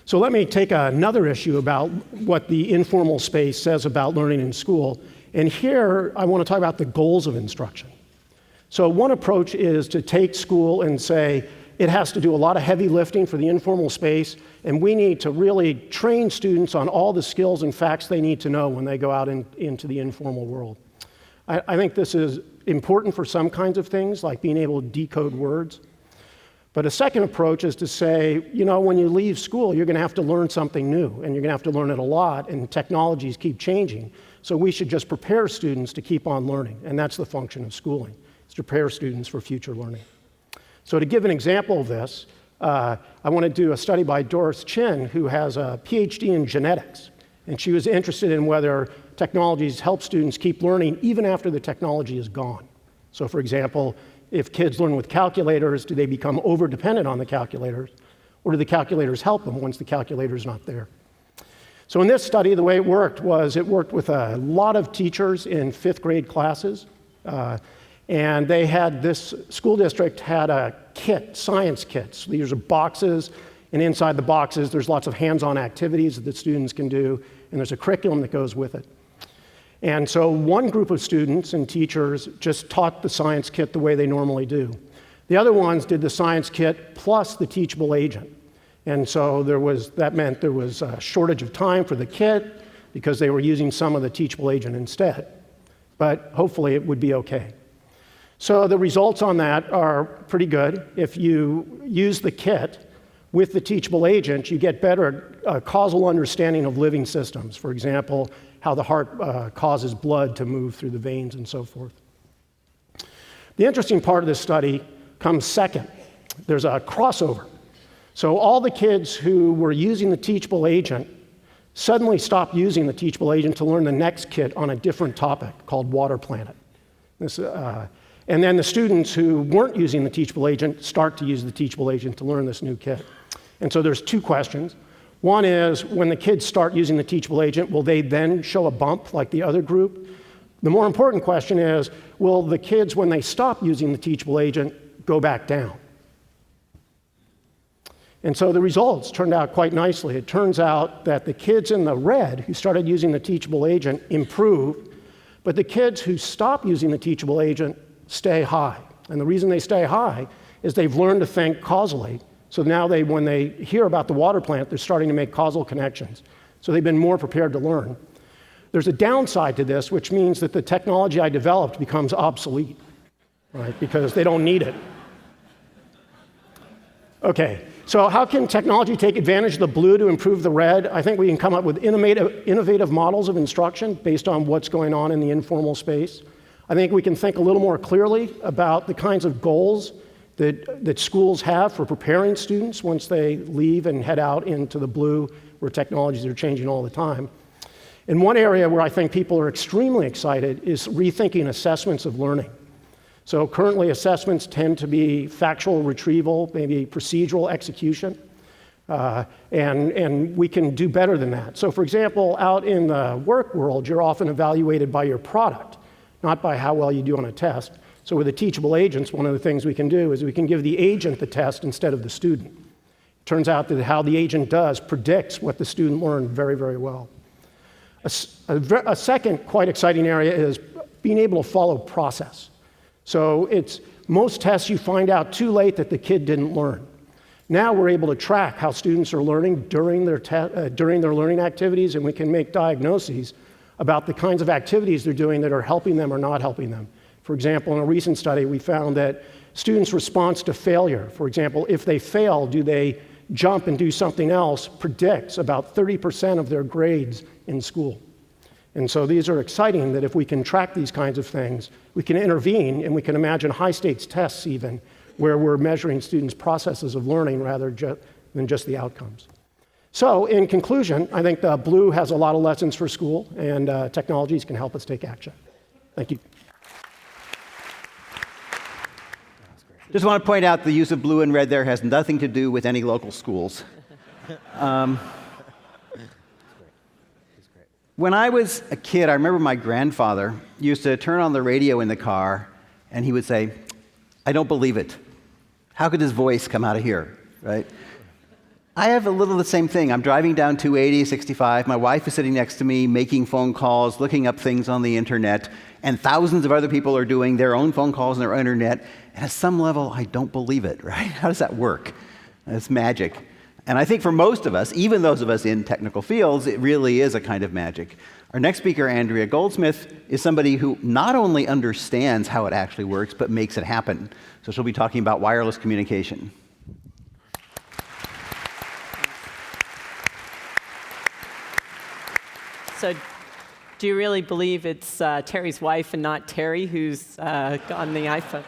So let me take another issue about what the informal space says about learning in school. And here I want to talk about the goals of instruction. So one approach is to take school and say, it has to do a lot of heavy lifting for the informal space, and we need to really train students on all the skills and facts they need to know when they go out into the informal world. I think this is important for some kinds of things, like being able to decode words. But a second approach is to say, you know, when you leave school, you're going to have to learn something new, and you're going to have to learn it a lot, and technologies keep changing. So we should just prepare students to keep on learning, and that's the function of schooling, is to prepare students for future learning. So to give an example of this, I want to do a study by Doris Chin, who has a PhD in genetics, and she was interested in whether technologies help students keep learning even after the technology is gone. So for example, if kids learn with calculators, do they become over-dependent on the calculators, or do the calculators help them once the calculator's not there? So in this study, the way it worked was it worked with a lot of teachers in 5th grade classes, and they had, this school district had a kit, science kits. These are boxes, and inside the boxes, there's lots of hands-on activities that the students can do, and there's a curriculum that goes with it. And so one group of students and teachers just taught the science kit the way they normally do. The other ones did the science kit plus the teachable agent. And so that meant there was a shortage of time for the kit because they were using some of the teachable agent instead. But hopefully it would be okay. So the results on that are pretty good. If you use the kit with the teachable agent, you get better causal understanding of living systems. For example, how the heart causes blood to move through the veins and so forth. The interesting part of this study comes second. There's a crossover. So all the kids who were using the teachable agent suddenly stopped using the teachable agent to learn the next kit on a different topic called Water Planet. And then the students who weren't using the teachable agent start to use the teachable agent to learn this new kit. And so there's two questions. One is, when the kids start using the teachable agent, will they then show a bump like the other group? The more important question is, will the kids, when they stop using the teachable agent, go back down? And so the results turned out quite nicely. It turns out that the kids in the red who started using the teachable agent improved, but the kids who stop using the teachable agent stay high. And the reason they stay high is they've learned to think causally. So now when they hear about the water plant, they're starting to make causal connections. So they've been more prepared to learn. There's a downside to this, which means that the technology I developed becomes obsolete, right? Because they don't need it. Okay, so how can technology take advantage of the blue to improve the red? I think we can come up with innovative models of instruction based on what's going on in the informal space. I think we can think a little more clearly about the kinds of goals that schools have for preparing students once they leave and head out into the blue, where technologies are changing all the time. And one area where I think people are extremely excited is rethinking assessments of learning. So currently assessments tend to be factual retrieval, maybe procedural execution, and we can do better than that. So for example, out in the work world, you're often evaluated by your product, not by how well you do on a test. So with the teachable agents, one of the things we can do is we can give the agent the test instead of the student. It turns out that how the agent does predicts what the student learned very, very well. A second quite exciting area is being able to follow process. So most tests you find out too late that the kid didn't learn. Now we're able to track how students are learning during their learning activities, and we can make diagnoses about the kinds of activities they're doing that are helping them or not helping them. For example, in a recent study, we found that students' response to failure, for example, if they fail, do they jump and do something else, predicts about 30% of their grades in school. And so these are exciting, that if we can track these kinds of things, we can intervene, and we can imagine high-stakes tests even, where we're measuring students' processes of learning rather than just the outcomes. So in conclusion, I think the blue has a lot of lessons for school, and technologies can help us take action. Thank you.
Just want to point out the use of blue and red there has nothing to do with any local schools. When I was a kid, I remember my grandfather used to turn on the radio in the car, and he would say, "I don't believe it. How could his voice come out of here?" Right? I have a little of the same thing. I'm driving down 280, 65. My wife is sitting next to me, making phone calls, looking up things on the internet, and thousands of other people are doing their own phone calls on their own internet. And at some level, I don't believe it, right? How does that work? It's magic. And I think for most of us, even those of us in technical fields, it really is a kind of magic. Our next speaker, Andrea Goldsmith, is somebody who not only understands how it actually works, but makes it happen. So she'll be talking about wireless communication.
So do you really believe it's Terry's wife and not Terry who's on the iPhone?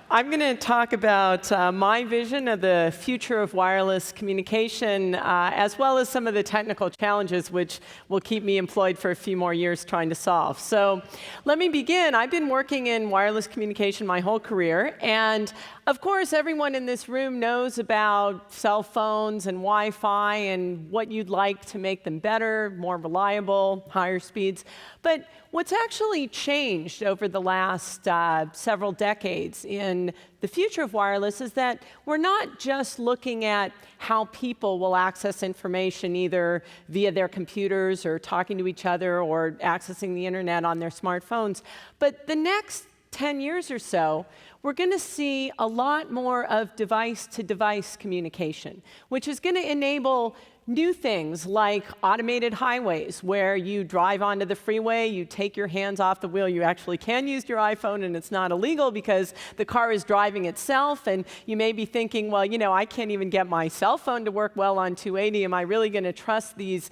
I'm going to talk about my vision of the future of wireless communication, as well as some of the technical challenges which will keep me employed for a few more years trying to solve. So let me begin. I've been working in wireless communication my whole career, and of course, everyone in this room knows about cell phones and Wi-Fi and what you'd like to make them better, more reliable, higher speeds. But what's actually changed over the last several decades in the future of wireless is that we're not just looking at how people will access information either via their computers or talking to each other or accessing the internet on their smartphones, but the next 10 years or so, we're going to see a lot more of device-to-device communication, which is going to enable new things like automated highways, where you drive onto the freeway, you take your hands off the wheel. You actually can use your iPhone, and it's not illegal because the car is driving itself. And you may be thinking, well, I can't even get my cell phone to work well on 280. Am I really going to trust these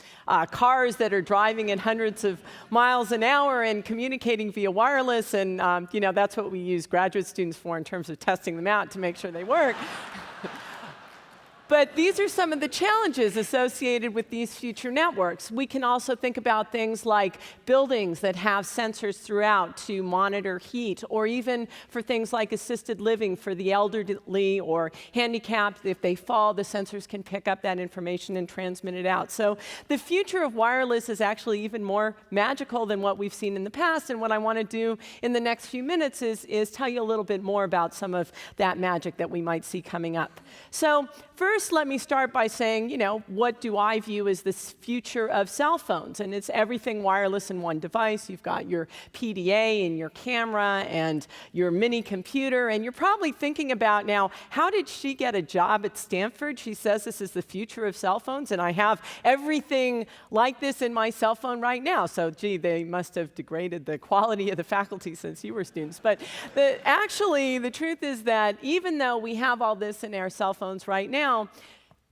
cars that are driving at hundreds of miles an hour and communicating via wireless? And that's what we use graduate students for in terms of testing them out to make sure they work. But these are some of the challenges associated with these future networks. We can also think about things like buildings that have sensors throughout to monitor heat, or even for things like assisted living for the elderly or handicapped. If they fall, the sensors can pick up that information and transmit it out. So the future of wireless is actually even more magical than what we've seen in the past. And what I want to do in the next few minutes is tell you a little bit more about some of that magic that we might see coming up. So first, let me start by saying, what do I view as this future of cell phones? And it's everything wireless in one device. You've got your PDA and your camera and your mini computer. And you're probably thinking about now, how did she get a job at Stanford? She says this is the future of cell phones, and I have everything like this in my cell phone right now. So, gee, they must have degraded the quality of the faculty since you were students. But actually, the truth is that even though we have all this in our cell phones right now,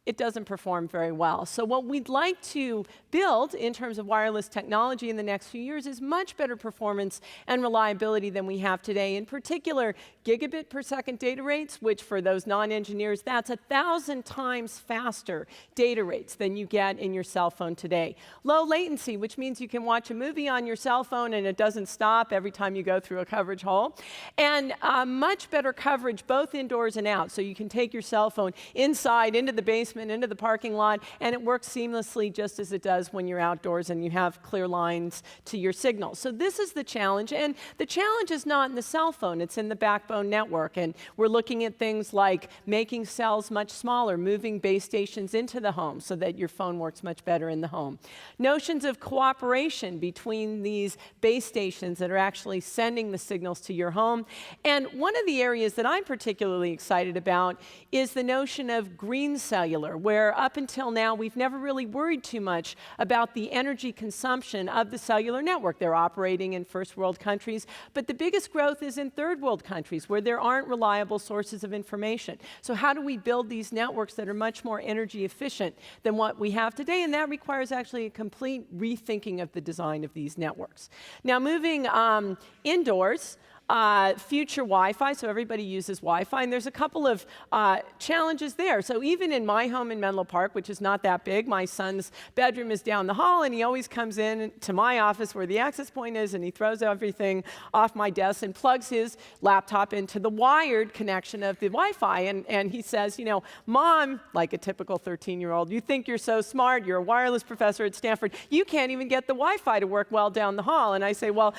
it doesn't perform very well. So what we'd like to build in terms of wireless technology in the next few years is much better performance and reliability than we have today. In particular, gigabit per second data rates, which for those non-engineers, that's 1,000 times faster data rates than you get in your cell phone today. Low latency, which means you can watch a movie on your cell phone and it doesn't stop every time you go through a coverage hole. And much better coverage both indoors and out. So you can take your cell phone inside, into the basement, into the parking lot, and it works seamlessly just as it does when you're outdoors and you have clear lines to your signal. So this is the challenge, and the challenge is not in the cell phone, it's in the backbone network. And we're looking at things like making cells much smaller, moving base stations into the home so that your phone works much better in the home. Notions of cooperation between these base stations that are actually sending the signals to your home. And one of the areas that I'm particularly excited about is the notion of green cellular, where up until now we've never really worried too much about the energy consumption of the cellular network. They're operating in first world countries, but the biggest growth is in third world countries where there aren't reliable sources of information. So how do we build these networks that are much more energy efficient than what we have today? And that requires actually a complete rethinking of the design of these networks. Now moving indoors, future Wi-Fi, so everybody uses Wi-Fi, and there's a couple of challenges there. So even in my home in Menlo Park, which is not that big, my son's bedroom is down the hall, and he always comes in to my office where the access point is, and he throws everything off my desk and plugs his laptop into the wired connection of the Wi-Fi, and he says, Mom, like a typical 13-year-old, you think you're so smart, you're a wireless professor at Stanford, you can't even get the Wi-Fi to work well down the hall. And I say, well,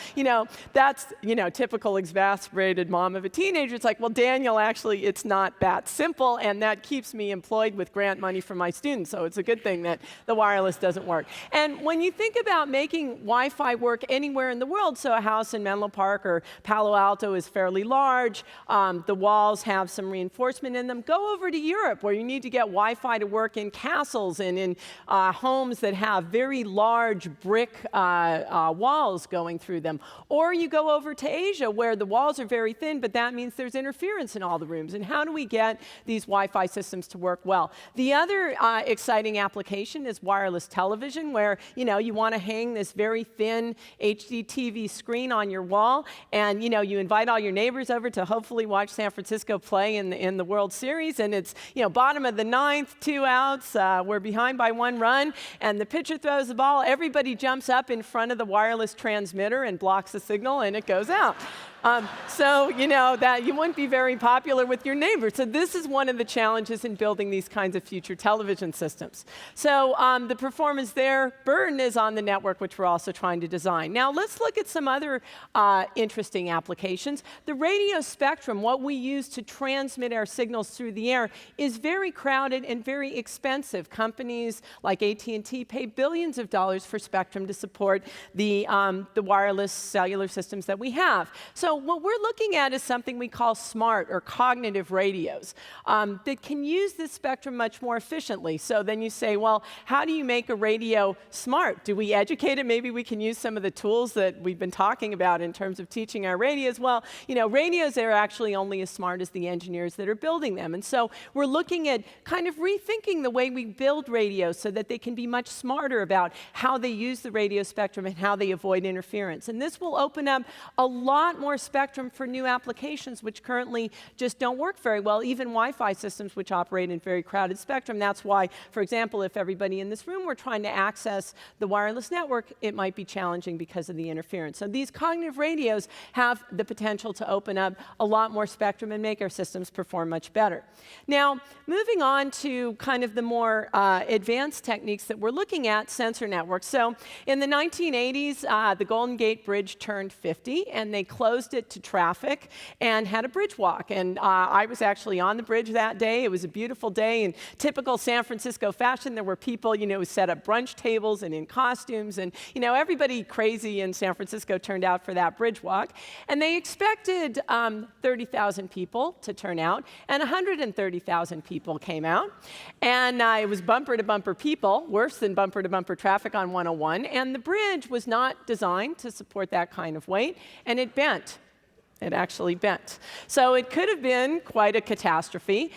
that's, typical exasperated mom of a teenager. It's like, well, Daniel, actually, it's not that simple, and that keeps me employed with grant money for my students, so it's a good thing that the wireless doesn't work. And when you think about making Wi-Fi work anywhere in the world, so a house in Menlo Park or Palo Alto is fairly large, the walls have some reinforcement in them, go over to Europe where you need to get Wi-Fi to work in castles and in homes that have very large brick walls going through them. Or you go over to Asia where the walls are very thin, but that means there's interference in all the rooms. And how do we get these Wi-Fi systems to work well? The other exciting application is wireless television, where you want to hang this very thin HD TV screen on your wall, and you invite all your neighbors over to hopefully watch San Francisco play in the World Series, and it's bottom of the ninth, 2 outs, we're behind by 1 run, and the pitcher throws the ball. Everybody jumps up in front of the wireless transmitter and blocks the signal, and it goes out. So that you wouldn't be very popular with your neighbors. So this is one of the challenges in building these kinds of future television systems. So the performance there, burden is on the network, which we're also trying to design. Now let's look at some other interesting applications. The radio spectrum, what we use to transmit our signals through the air, is very crowded and very expensive. Companies like AT&T pay billions of dollars for spectrum to support the wireless cellular systems that we have. So So what we're looking at is something we call smart or cognitive radios that can use this spectrum much more efficiently. So then you say, well, how do you make a radio smart? Do we educate it? Maybe we can use some of the tools that we've been talking about in terms of teaching our radios. Well, radios are actually only as smart as the engineers that are building them. And so we're looking at kind of rethinking the way we build radios so that they can be much smarter about how they use the radio spectrum and how they avoid interference. And this will open up a lot more spectrum for new applications which currently just don't work very well, even Wi-Fi systems which operate in very crowded spectrum. That's why, for example, if everybody in this room were trying to access the wireless network, it might be challenging because of the interference. So these cognitive radios have the potential to open up a lot more spectrum and make our systems perform much better. Now, moving on to kind of the more advanced techniques that we're looking at, sensor networks. So in the 1980s, the Golden Gate Bridge turned 50, and they closed it to traffic and had a bridge walk. And I was actually on the bridge that day. It was a beautiful day in typical San Francisco fashion. There were people, who set up brunch tables and in costumes, and everybody crazy in San Francisco turned out for that bridge walk. And they expected 30,000 people to turn out, and 130,000 people came out. And it was bumper-to-bumper people, worse than bumper-to-bumper traffic on 101. And the bridge was not designed to support that kind of weight, and it bent. It actually bent. So it could have been quite a catastrophe.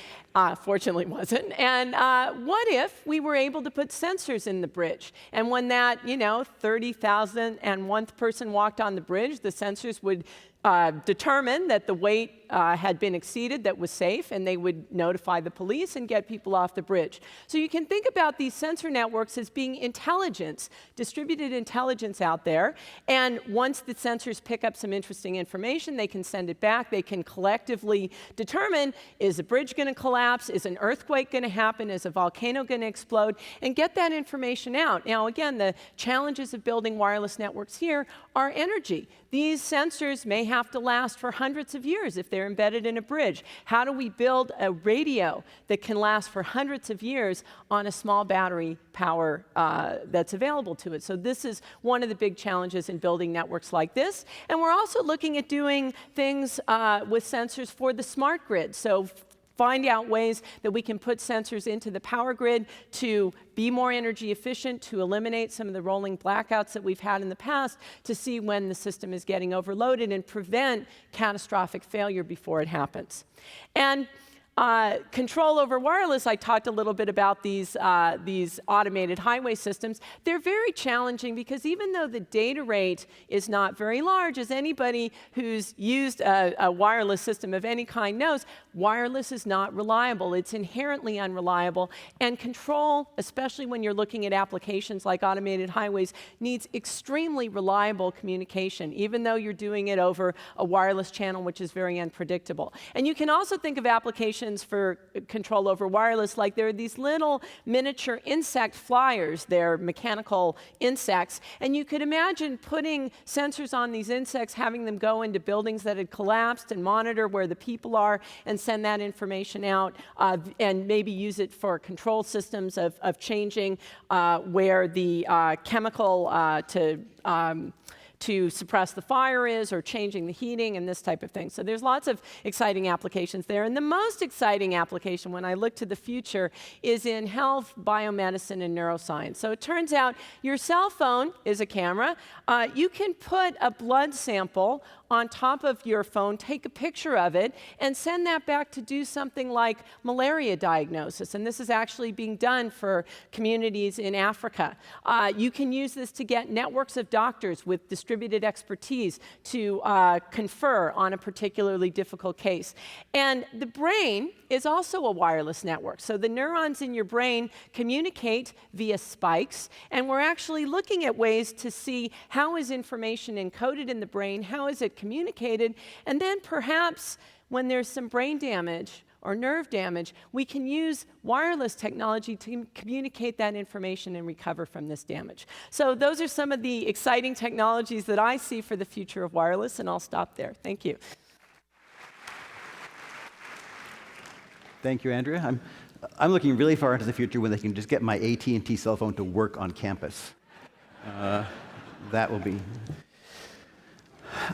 Fortunately, it wasn't. And what if we were able to put sensors in the bridge? And when that, 30,001th person walked on the bridge, the sensors would determine that the weight had been exceeded, that was safe, and they would notify the police and get people off the bridge. So you can think about these sensor networks as being intelligence, distributed intelligence out there. And once the sensors pick up some interesting information, they can send it back. They can collectively determine, is a bridge going to collapse? Is an earthquake going to happen? Is a volcano going to explode? And get that information out. Now, again, the challenges of building wireless networks here are energy. These sensors may have to last for hundreds of years if they're embedded in a bridge. How do we build a radio that can last for hundreds of years on a small battery power that's available to it? So this is one of the big challenges in building networks like this. And we're also looking at doing things with sensors for the smart grid. So find out ways that we can put sensors into the power grid to be more energy efficient, to eliminate some of the rolling blackouts that we've had in the past, to see when the system is getting overloaded and prevent catastrophic failure before it happens. And control over wireless, I talked a little bit about these automated highway systems. They're very challenging because even though the data rate is not very large, as anybody who's used a wireless system of any kind knows, wireless is not reliable. It's inherently unreliable. And control, especially when you're looking at applications like automated highways, needs extremely reliable communication, even though you're doing it over a wireless channel, which is very unpredictable. And you can also think of applications for control over wireless, like there are these little miniature insect flyers. They're mechanical insects. And you could imagine putting sensors on these insects, having them go into buildings that had collapsed and monitor where the people are and send that information out and maybe use it for control systems of changing where the chemical to suppress the fire is, or changing the heating and this type of thing. So there's lots of exciting applications there. And the most exciting application when I look to the future is in health, biomedicine, and neuroscience. So it turns out your cell phone is a camera. You can put a blood sample on top of your phone, take a picture of it, and send that back to do something like malaria diagnosis. And this is actually being done for communities in Africa. You can use this to get networks of doctors with distributed expertise to confer on a particularly difficult case. And the brain is also a wireless network. So the neurons in your brain communicate via spikes, and we're actually looking at ways to see how is information encoded in the brain, how is it communicated, and then perhaps when there's some brain damage or nerve damage, we can use wireless technology to communicate that information and recover from this damage. So those are some of the exciting technologies that I see for the future of wireless, and I'll stop there. Thank you.
Thank you, Andrea. I'm looking really far into the future when they can just get my AT&T cell phone to work on campus. That will be...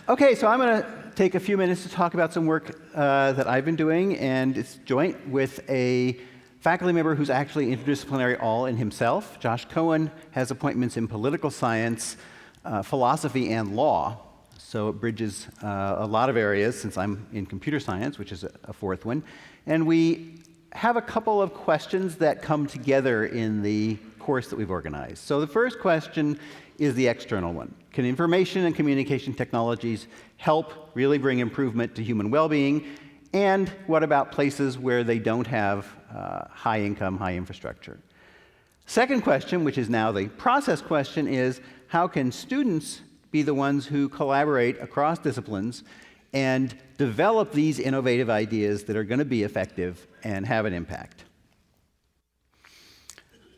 Okay, so I'm going to take a few minutes to talk about some work that I've been doing, and it's joint with a faculty member who's actually interdisciplinary all in himself. Josh Cohen has appointments in political science, philosophy, and law. So it bridges a lot of areas since I'm in computer science, which is a fourth one. And we have a couple of questions that come together in the course that we've organized. So the first question is the external one. Can information and communication technologies help really bring improvement to human well-being? And what about places where they don't have high income, high infrastructure? Second question, which is now the process question, is how can students be the ones who collaborate across disciplines and develop these innovative ideas that are going to be effective and have an impact?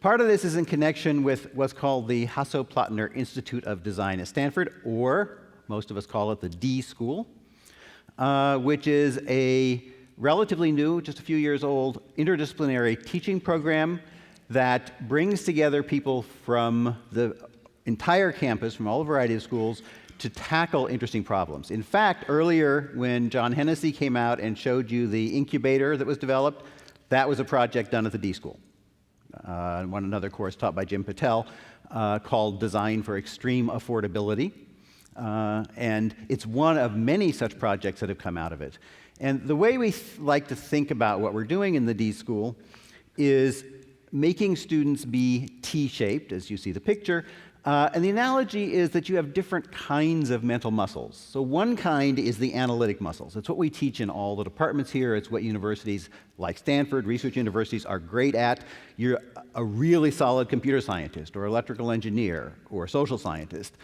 Part of this is in connection with what's called the Hasso-Plattner Institute of Design at Stanford, or most of us call it the D School, which is a relatively new, just a few years old, interdisciplinary teaching program that brings together people from the entire campus, from all a variety of schools, to tackle interesting problems. In fact, earlier when John Hennessy came out and showed you the incubator that was developed, that was a project done at the D School. Another course taught by Jim Patel called Design for Extreme Affordability. And it's one of many such projects that have come out of it. And the way we like to think about what we're doing in the D School is making students be T-shaped, as you see the picture. And the analogy is that you have different kinds of mental muscles. So one kind is the analytic muscles. It's what we teach in all the departments here. It's what universities like Stanford, research universities, are great at. You're a really solid computer scientist or electrical engineer or social scientist.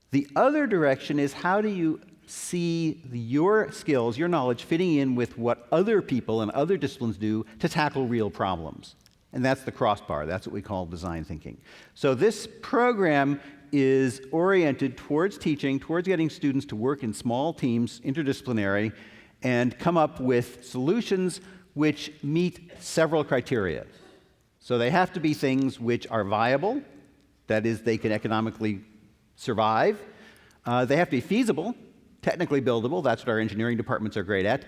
The other direction is how do you see your skills, your knowledge, fitting in with what other people and other disciplines do to tackle real problems. And that's the crossbar. That's what we call design thinking. So this program is oriented towards teaching, towards getting students to work in small teams, interdisciplinary, and come up with solutions which meet several criteria. So they have to be things which are viable, that is, they can economically survive. They have to be feasible, technically buildable, that's what our engineering departments are great at,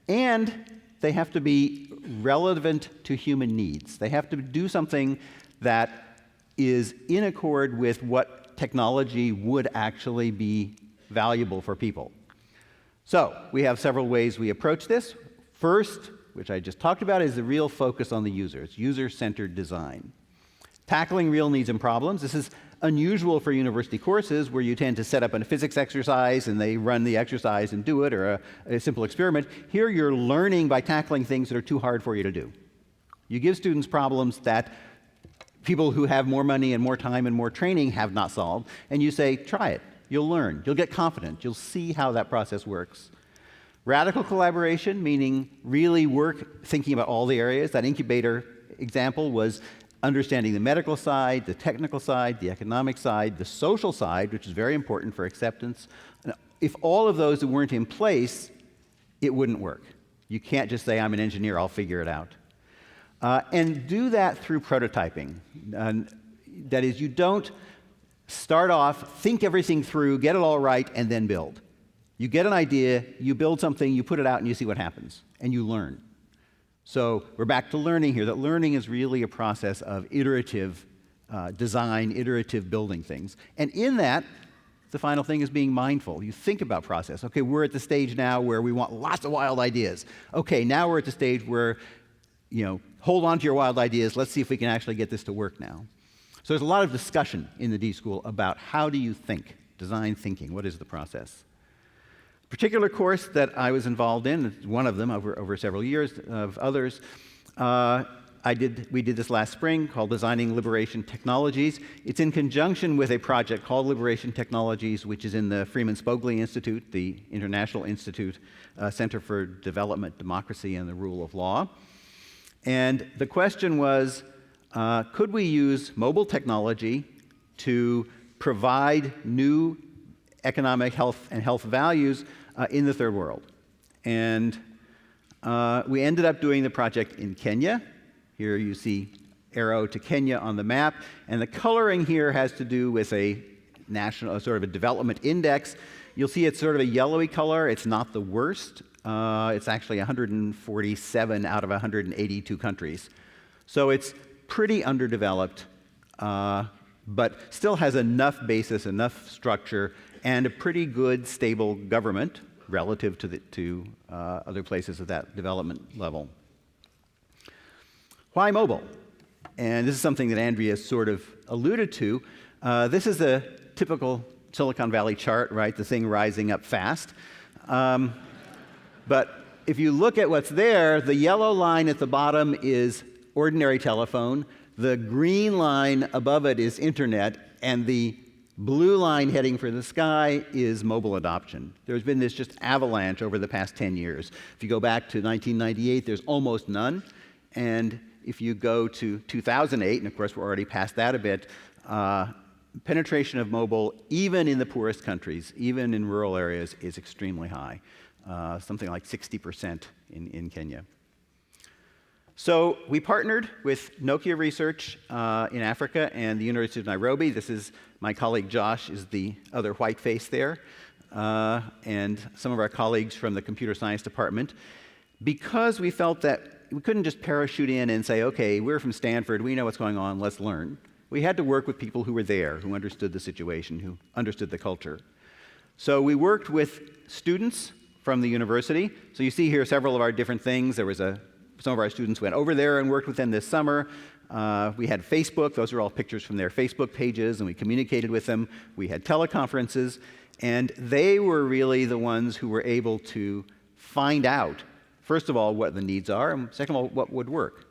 and they have to be relevant to human needs. They have to do something that is in accord with what technology would actually be valuable for people. So we have several ways we approach this. First, which I just talked about, is the real focus on the user. It's user-centered design. Tackling real needs and problems. This is unusual for university courses where you tend to set up a physics exercise and they run the exercise and do it, or a simple experiment. Here you're learning by tackling things that are too hard for you to do. You give students problems that people who have more money and more time and more training have not solved, and you say, try it. You'll learn. You'll get confident. You'll see how that process works. Radical collaboration, meaning really work thinking about all the areas. That incubator example was understanding the medical side, the technical side, the economic side, the social side, which is very important for acceptance. If all of those weren't in place, it wouldn't work. You can't just say, I'm an engineer, I'll figure it out. And do that through prototyping. That is, you don't start off, think everything through, get it all right, and then build. You get an idea, you build something, you put it out, and you see what happens, and you learn. So we're back to learning here, that learning is really a process of iterative design, iterative building things. And in that, the final thing is being mindful. You think about process. Okay, we're at the stage now where we want lots of wild ideas. Okay, now we're at the stage where, hold on to your wild ideas. Let's see if we can actually get this to work now. So there's a lot of discussion in the D School about how do you think, design thinking, what is the process? Particular course that I was involved in, one of them over several years of others, we did this last spring called Designing Liberation Technologies. It's in conjunction with a project called Liberation Technologies, which is in the Freeman Spogli Institute, the International Institute Center for Development, Democracy, and the Rule of Law. And the question was, could we use mobile technology to provide new economic health and health values in the third world? And we ended up doing the project in Kenya. Here you see arrow to Kenya on the map, and the coloring here has to do with a national, sort of a development index. You'll see it's sort of a yellowy color. It's not the worst. It's actually 147 out of 182 countries. So it's pretty underdeveloped, but still has enough basis, enough structure, and a pretty good, stable government relative to other places at that development level. Why mobile? And this is something that Andrea sort of alluded to. This is a typical Silicon Valley chart, right? The thing rising up fast. But if you look at what's there, the yellow line at the bottom is ordinary telephone. The green line above it is internet, and the blue line heading for the sky is mobile adoption. There's been this just avalanche over the past 10 years. If you go back to 1998, there's almost none. And if you go to 2008, and of course we're already past that a bit, penetration of mobile, even in the poorest countries, even in rural areas, is extremely high. Something like 60% in Kenya. So we partnered with Nokia Research in Africa and the University of Nairobi. This is my colleague Josh, is the other white face there, and some of our colleagues from the computer science department, because we felt that we couldn't just parachute in and say, okay, we're from Stanford, we know what's going on, let's learn. We had to work with people who were there, who understood the situation, who understood the culture. So we worked with students from the university. So you see here several of our different things. There was some of our students went over there and worked with them this summer. We had Facebook. Those are all pictures from their Facebook pages, and we communicated with them. We had teleconferences, and they were really the ones who were able to find out, first of all, what the needs are, and second of all, what would work.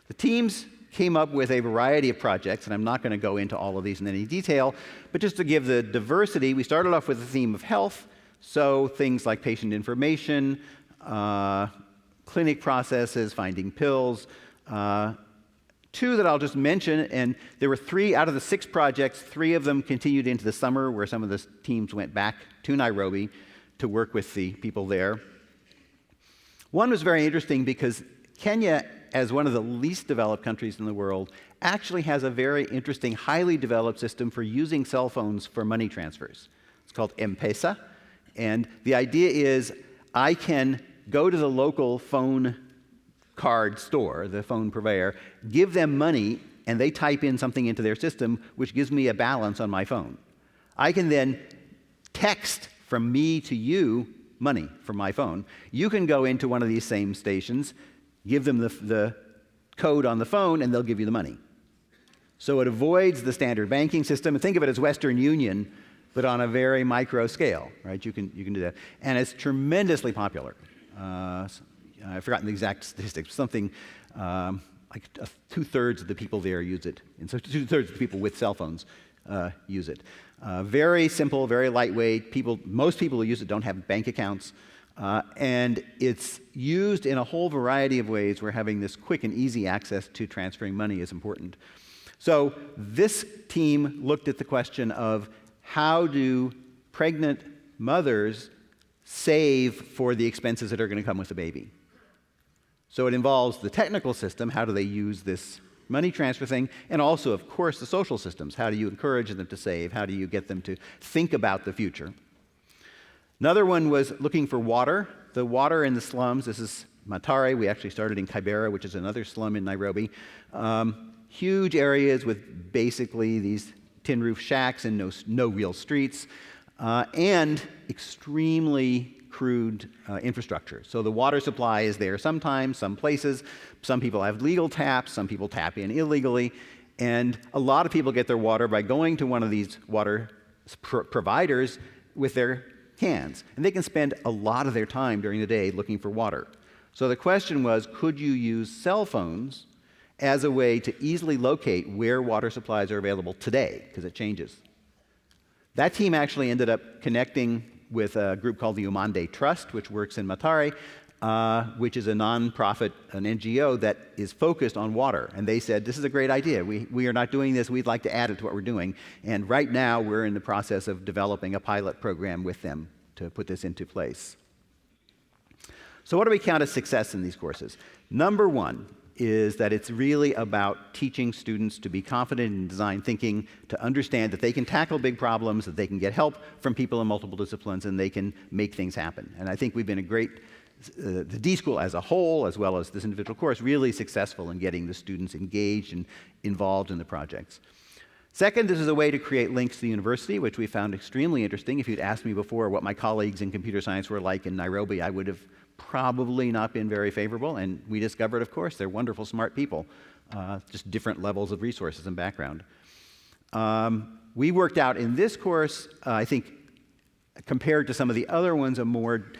The teams came up with a variety of projects, and I'm not going to go into all of these in any detail, but just to give the diversity, we started off with the theme of health, so things like patient information, clinic processes, finding pills. Two that I'll just mention, and there were 3 out of the 6 projects, 3 of them continued into the summer, where some of the teams went back to Nairobi to work with the people there. One was very interesting because Kenya, as one of the least developed countries in the world, actually has a very interesting, highly developed system for using cell phones for money transfers. It's called M-Pesa, and the idea is I can go to the local phone card store, the phone purveyor, give them money, and they type in something into their system, which gives me a balance on my phone. I can then text from me to you money from my phone. You can go into one of these same stations, give them the code on the phone, and they'll give you the money. So it avoids the standard banking system. And think of it as Western Union, but on a very micro scale, right? You can do that. And it's tremendously popular. I've forgotten the exact statistics. Something like 2/3 of the people there use it. And so 2/3 of the people with cell phones use it. Very simple, very lightweight. Most people who use it don't have bank accounts. And it's used in a whole variety of ways where having this quick and easy access to transferring money is important. So this team looked at the question of how do pregnant mothers save for the expenses that are going to come with the baby. So it involves the technical system, how do they use this money transfer thing, and also, of course, the social systems. How do you encourage them to save? How do you get them to think about the future? Another one was looking for water. The water in the slums, this is Matare. We actually started in Kibera, which is another slum in Nairobi. Huge areas with basically these tin roof shacks and no real streets, and extremely crude infrastructure. So the water supply is there sometimes, some places. Some people have legal taps, some people tap in illegally, and a lot of people get their water by going to one of these water providers with their cans. And they can spend a lot of their time during the day looking for water. So the question was, could you use cell phones as a way to easily locate where water supplies are available today, because it changes. That team actually ended up connecting with a group called the Umande Trust, which works in Matare, which is a nonprofit, an NGO that is focused on water. And they said, this is a great idea. We are not doing this. We'd like to add it to what we're doing. And right now, we're in the process of developing a pilot program with them to put this into place. So what do we count as success in these courses? Number one, is that it's really about teaching students to be confident in design thinking, to understand that they can tackle big problems, that they can get help from people in multiple disciplines, and they can make things happen. And I think we've been a great, the D School as a whole, as well as this individual course, really successful in getting the students engaged and involved in the projects. Second, this is a way to create links to the university, which we found extremely interesting. If you'd asked me before what my colleagues in computer science were like in Nairobi, I would have probably not been very favorable, and we discovered, of course, they're wonderful, smart people, just different levels of resources and background. We worked out in this course, I think, compared to some of the other ones, a more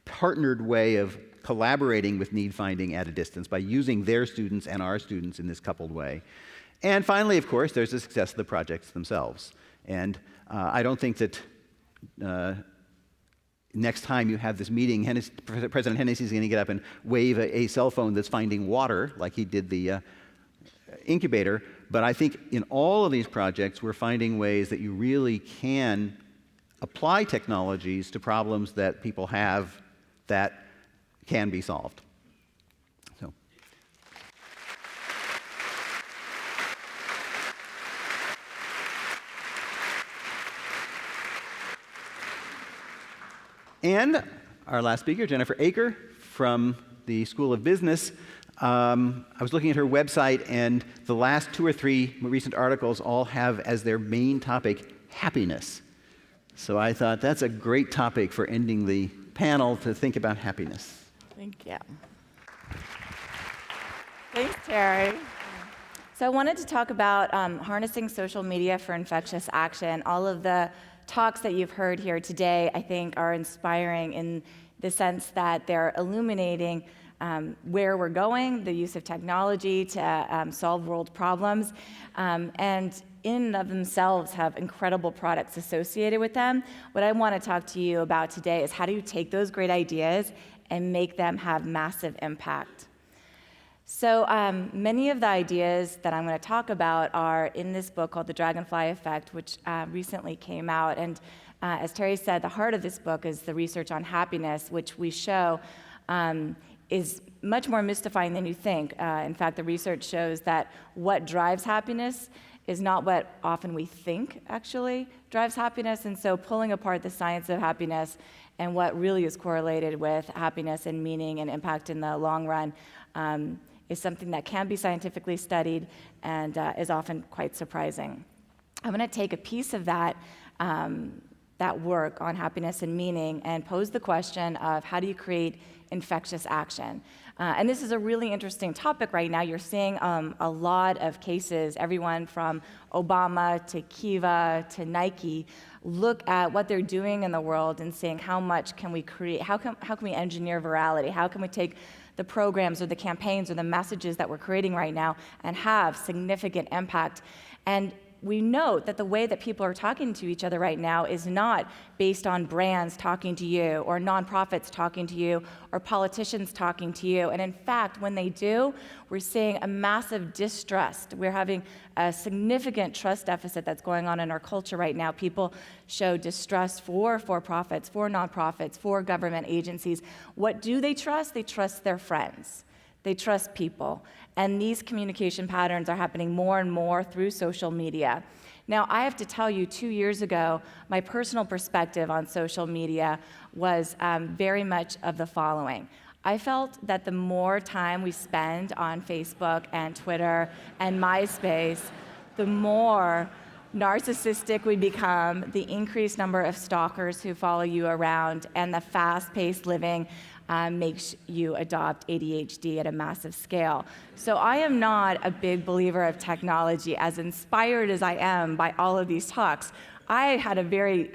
partnered way of collaborating with need finding at a distance by using their students and our students in this coupled way. And finally, of course, there's the success of the projects themselves. And I don't think that next time you have this meeting, President Hennessy is going to get up and wave a cell phone that's finding water, like he did the incubator. But I think in all of these projects, we're finding ways that you really can apply technologies to problems that people have that can be solved. So. And our last speaker, Jennifer Aker from the School of Business. I was looking at her website, and the last 2 or 3 recent articles all have as their main topic happiness. So I thought that's a great topic for ending the panel, to think about happiness.
Thank you. Thanks, Terry. So I wanted to talk about harnessing social media for infectious action. All of the talks that you've heard here today, I think, are inspiring in the sense that they're illuminating where we're going, the use of technology to solve world problems, and in and of themselves have incredible products associated with them. What I want to talk to you about today is how do you take those great ideas and make them have massive impact. So many of the ideas that I'm going to talk about are in this book called The Dragonfly Effect, which recently came out. And as Terry said, the heart of this book is the research on happiness, which we show is much more mystifying than you think. In fact, the research shows that what drives happiness is not what often we think actually drives happiness. And so pulling apart the science of happiness and what really is correlated with happiness and meaning and impact in the long run is something that can be scientifically studied and is often quite surprising. I'm going to take a piece of that work on happiness and meaning and pose the question of how do you create infectious action? And this is a really interesting topic right now. You're seeing a lot of cases, everyone from Obama to Kiva to Nike, look at what they're doing in the world and saying how much can we create, how can we engineer virality, how can we take the programs or the campaigns or the messages that we're creating right now and have significant impact. And we note that the way that people are talking to each other right now is not based on brands talking to you or nonprofits talking to you or politicians talking to you. And in fact, when they do, we're seeing a massive distrust. We're having a significant trust deficit that's going on in our culture right now. People show distrust for for-profits, for nonprofits, for government agencies. What do they trust? They trust their friends. They trust people. And these communication patterns are happening more and more through social media. Now, I have to tell you, 2 years ago, my personal perspective on social media was very much of the following. I felt that the more time we spend on Facebook and Twitter and MySpace, the more narcissistic we become, the increased number of stalkers who follow you around, and the fast-paced living makes you adopt ADHD at a massive scale. So I am not a big believer of technology, as inspired as I am by all of these talks. I had a very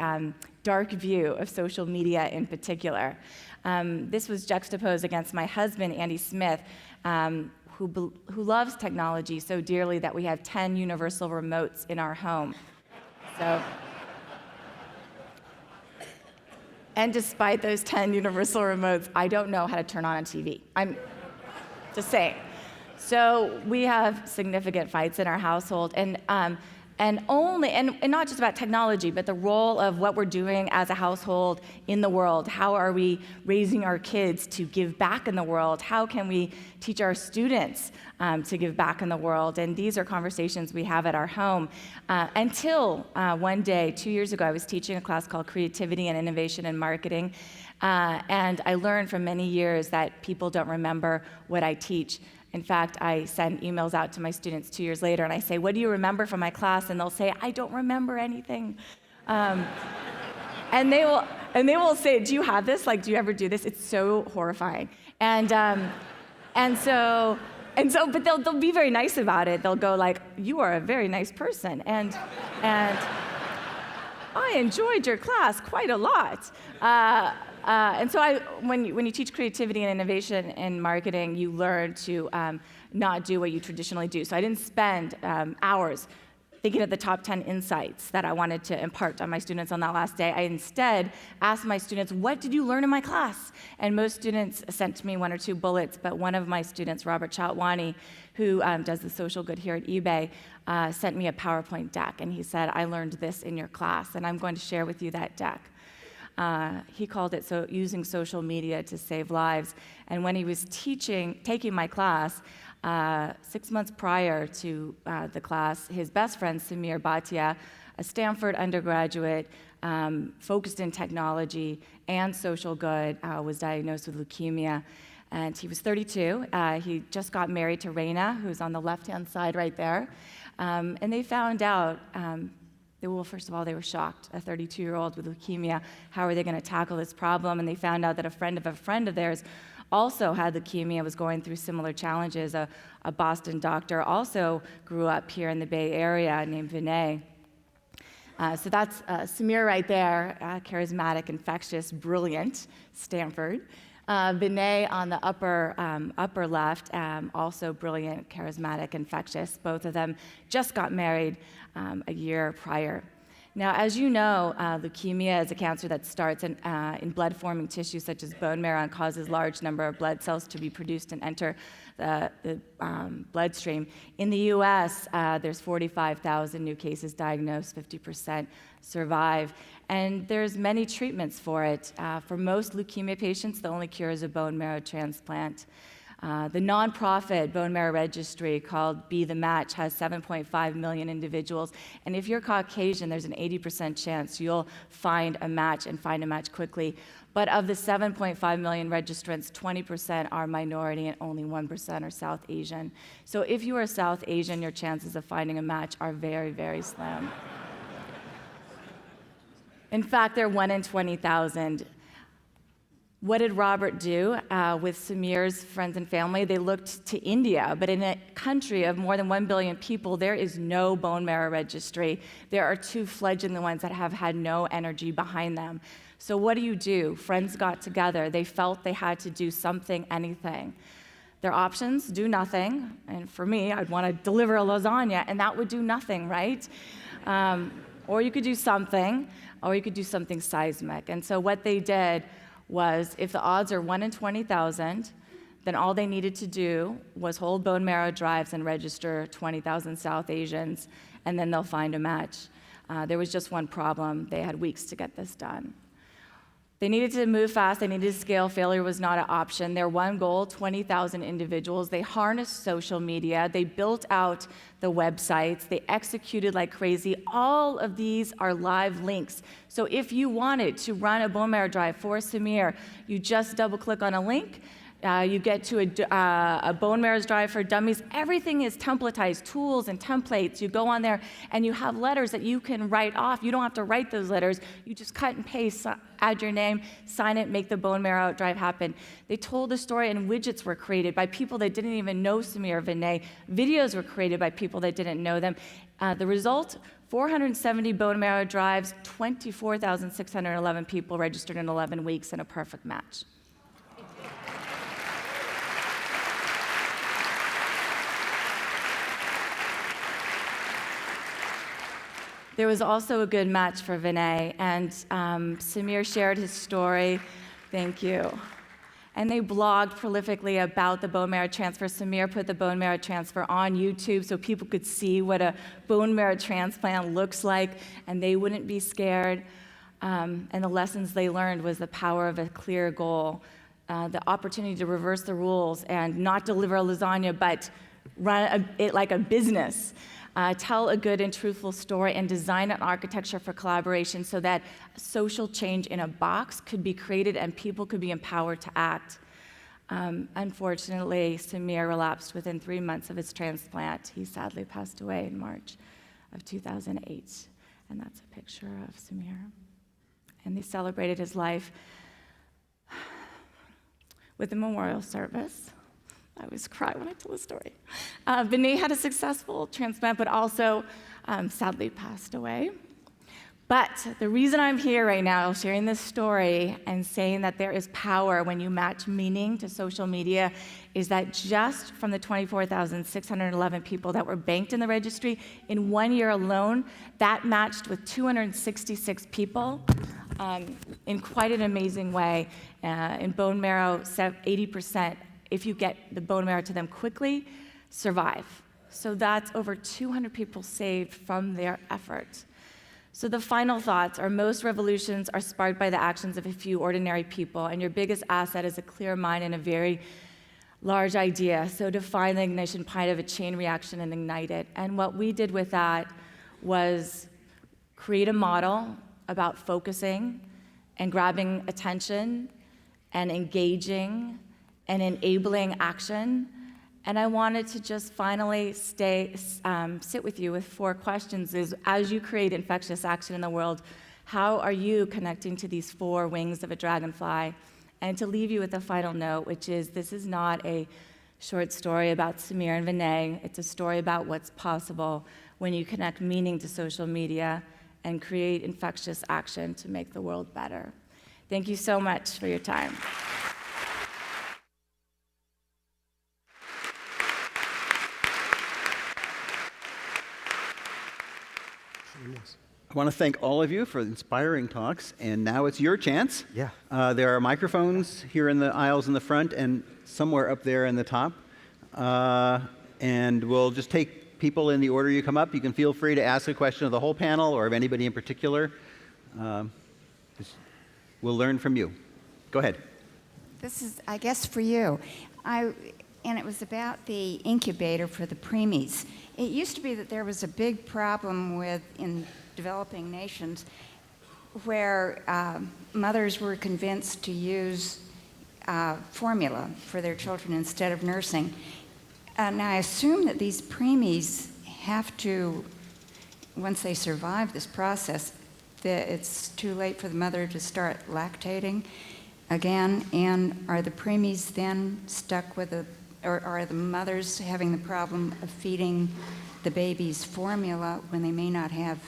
dark view of social media in particular. This was juxtaposed against my husband, Andy Smith, who loves technology so dearly that we have 10 universal remotes in our home. So. And despite those 10 universal remotes, I don't know how to turn on a TV. I'm just saying. So we have significant fights in our household. And and not just about technology, but the role of what we're doing as a household in the world. How are we raising our kids to give back in the world? How can we teach our students to give back in the world? And these are conversations we have at our home. Until one day, 2 years ago, I was teaching a class called Creativity and Innovation in Marketing. And I learned from many years that people don't remember what I teach. In fact, I send emails out to my students 2 years later, and I say, "What do you remember from my class?" And they'll say, "I don't remember anything." And they will say, "Do you have this? Like, do you ever do this?" It's so horrifying. But they'll be very nice about it. They'll go like, "You are a very nice person," and I enjoyed your class quite a lot. And so when you teach creativity and innovation in marketing, you learn to not do what you traditionally do. So I didn't spend hours thinking of the top 10 insights that I wanted to impart on my students on that last day. I instead asked my students, "What did you learn in my class?" And most students sent me 1 or 2 bullets, but one of my students, Robert Chatwani, who does the social good here at eBay, sent me a PowerPoint deck, and he said, "I learned this in your class, and I'm going to share with you that deck." He called it using social media to save lives. And when he was taking my class, 6 months prior to the class, his best friend, Samir Bhatia, a Stanford undergraduate, focused in technology and social good, was diagnosed with leukemia. And he was 32. He just got married to Reina, who's on the left-hand side right there. And they found out, well, first of all, they were shocked. A 32-year-old with leukemia, how are they going to tackle this problem? And they found out that a friend of theirs also had leukemia, was going through similar challenges. A Boston doctor also grew up here in the Bay Area named Vinay. So that's Samir right there, charismatic, infectious, brilliant, Stanford. Vinay on the upper left, also brilliant, charismatic, infectious. Both of them just got married a year prior. Now, as you know, leukemia is a cancer that starts in blood-forming tissue such as bone marrow and causes large number of blood cells to be produced and enter the bloodstream. In the U.S., there's 45,000 new cases diagnosed, 50% survive, and there's many treatments for it. For most leukemia patients, the only cure is a bone marrow transplant. The nonprofit bone marrow registry called Be the Match has 7.5 million individuals, and if you're Caucasian, there's an 80% chance you'll find a match and find a match quickly. But of the 7.5 million registrants, 20% are minority and only 1% are South Asian. So if you are South Asian, your chances of finding a match are very, very slim. In fact, they're 1 in 20,000. What did Robert do with Samir's friends and family? They looked to India, but in a country of more than 1 billion people, there is no bone marrow registry. There are 2 fledgling ones that have had no energy behind them. So what do? Friends got together. They felt they had to do something, anything. Their options, do nothing. And for me, I'd want to deliver a lasagna, and that would do nothing, right? Or you could do something, or you could do something seismic. And so what they did was, if the odds are 1 in 20,000, then all they needed to do was hold bone marrow drives and register 20,000 South Asians, and then they'll find a match. There was just one problem. They had weeks to get this done. They needed to move fast. They needed to scale. Failure was not an option. Their one goal, 20,000 individuals. They harnessed social media. They built out the websites. They executed like crazy. All of these are live links. So if you wanted to run a bone marrow drive for Samir, you just double-click on a link. You get to a bone marrow drive for dummies. Everything is templatized, tools and templates. You go on there and you have letters that you can write off. You don't have to write those letters. You just cut and paste, add your name, sign it, make the bone marrow drive happen. They told the story, and widgets were created by people that didn't even know Samir or Vinay. Videos were created by people that didn't know them. The result, 470 bone marrow drives, 24,611 people registered in 11 weeks, and a perfect match. There was also a good match for Vinay, and Samir shared his story. Thank you. And they blogged prolifically about the bone marrow transfer. Samir put the bone marrow transfer on YouTube so people could see what a bone marrow transplant looks like, and they wouldn't be scared. And the lessons they learned was the power of a clear goal, the opportunity to reverse the rules and not deliver a lasagna, but run it like a business. Tell a good and truthful story, and design an architecture for collaboration so that social change in a box could be created and people could be empowered to act. Unfortunately, Samir relapsed within 3 months of his transplant. He sadly passed away in March of 2008. And that's a picture of Samir. And they celebrated his life with a memorial service. I always cry when I tell the story. Vinay had a successful transplant, but also sadly passed away. But the reason I'm here right now sharing this story and saying that there is power when you match meaning to social media is that just from the 24,611 people that were banked in the registry, in 1 year alone, that matched with 266 people in quite an amazing way. In bone marrow, 80%, if you get the bone marrow to them quickly, survive. So that's over 200 people saved from their efforts. So the final thoughts are most revolutions are sparked by the actions of a few ordinary people, and your biggest asset is a clear mind and a very large idea. So define the ignition point of a chain reaction and ignite it. And what we did with that was create a model about focusing and grabbing attention and engaging and enabling action. And I wanted to just finally sit with you with 4 questions is, as you create infectious action in the world, how are you connecting to these 4 wings of a dragonfly? And to leave you with a final note, which is this is not a short story about Samir and Vinay. It's a story about what's possible when you connect meaning to social media and create infectious action to make the world better. Thank you so much for your time.
I want to thank all of you for inspiring talks, and now it's your chance.
Yeah.
There are microphones here in the aisles in the front and somewhere up there in the top. And we'll just take people in the order you come up. You can feel free to ask a question of the whole panel or of anybody in particular. We'll learn from you. Go ahead.
This is, I guess, for you. And it was about the incubator for the preemies. It used to be that there was a big problem in developing nations where mothers were convinced to use formula for their children instead of nursing. Now, I assume that these preemies have to, once they survive this process, that it's too late for the mother to start lactating again. And are the preemies then stuck with or are the mothers having the problem of feeding the babies formula when they may not have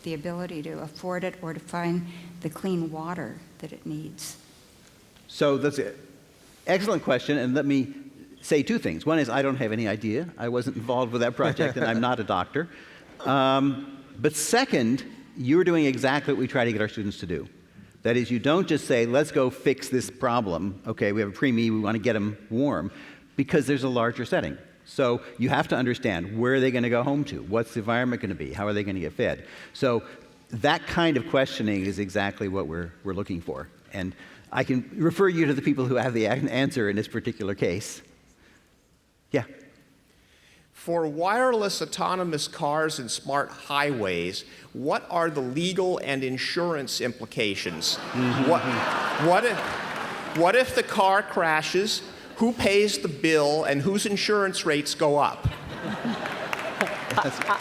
the ability to afford it or to find the clean water that it needs?
So that's an excellent question, and let me say 2 things. One is I don't have any idea. I wasn't involved with that project, and I'm not a doctor. But second, you're doing exactly what we try to get our students to do. That is, you don't just say, let's go fix this problem. Okay, we have a preemie, we want to get them warm, because there's a larger setting. So you have to understand, where are they going to go home to? What's the environment going to be? How are they going to get fed? So that kind of questioning is exactly what we're looking for. And I can refer you to the people who have the answer in this particular case. Yeah.
For wireless autonomous cars and smart highways, what are the legal and insurance implications? What if the car crashes? Who pays the bill and whose insurance rates go up?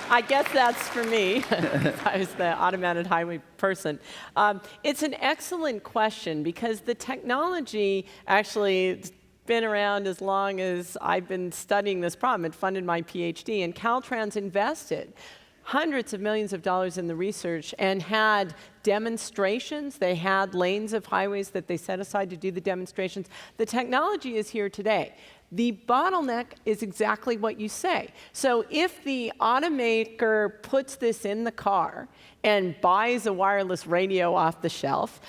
I guess that's for me. I was the automated highway person. It's an excellent question because the technology actually been around as long as I've been studying this problem and funded my PhD, and Caltrans invested hundreds of millions of dollars in the research and had demonstrations. They had lanes of highways that they set aside to do the demonstrations. The technology is here today. The bottleneck is exactly what you say. So if the automaker puts this in the car and buys a wireless radio off the shelf,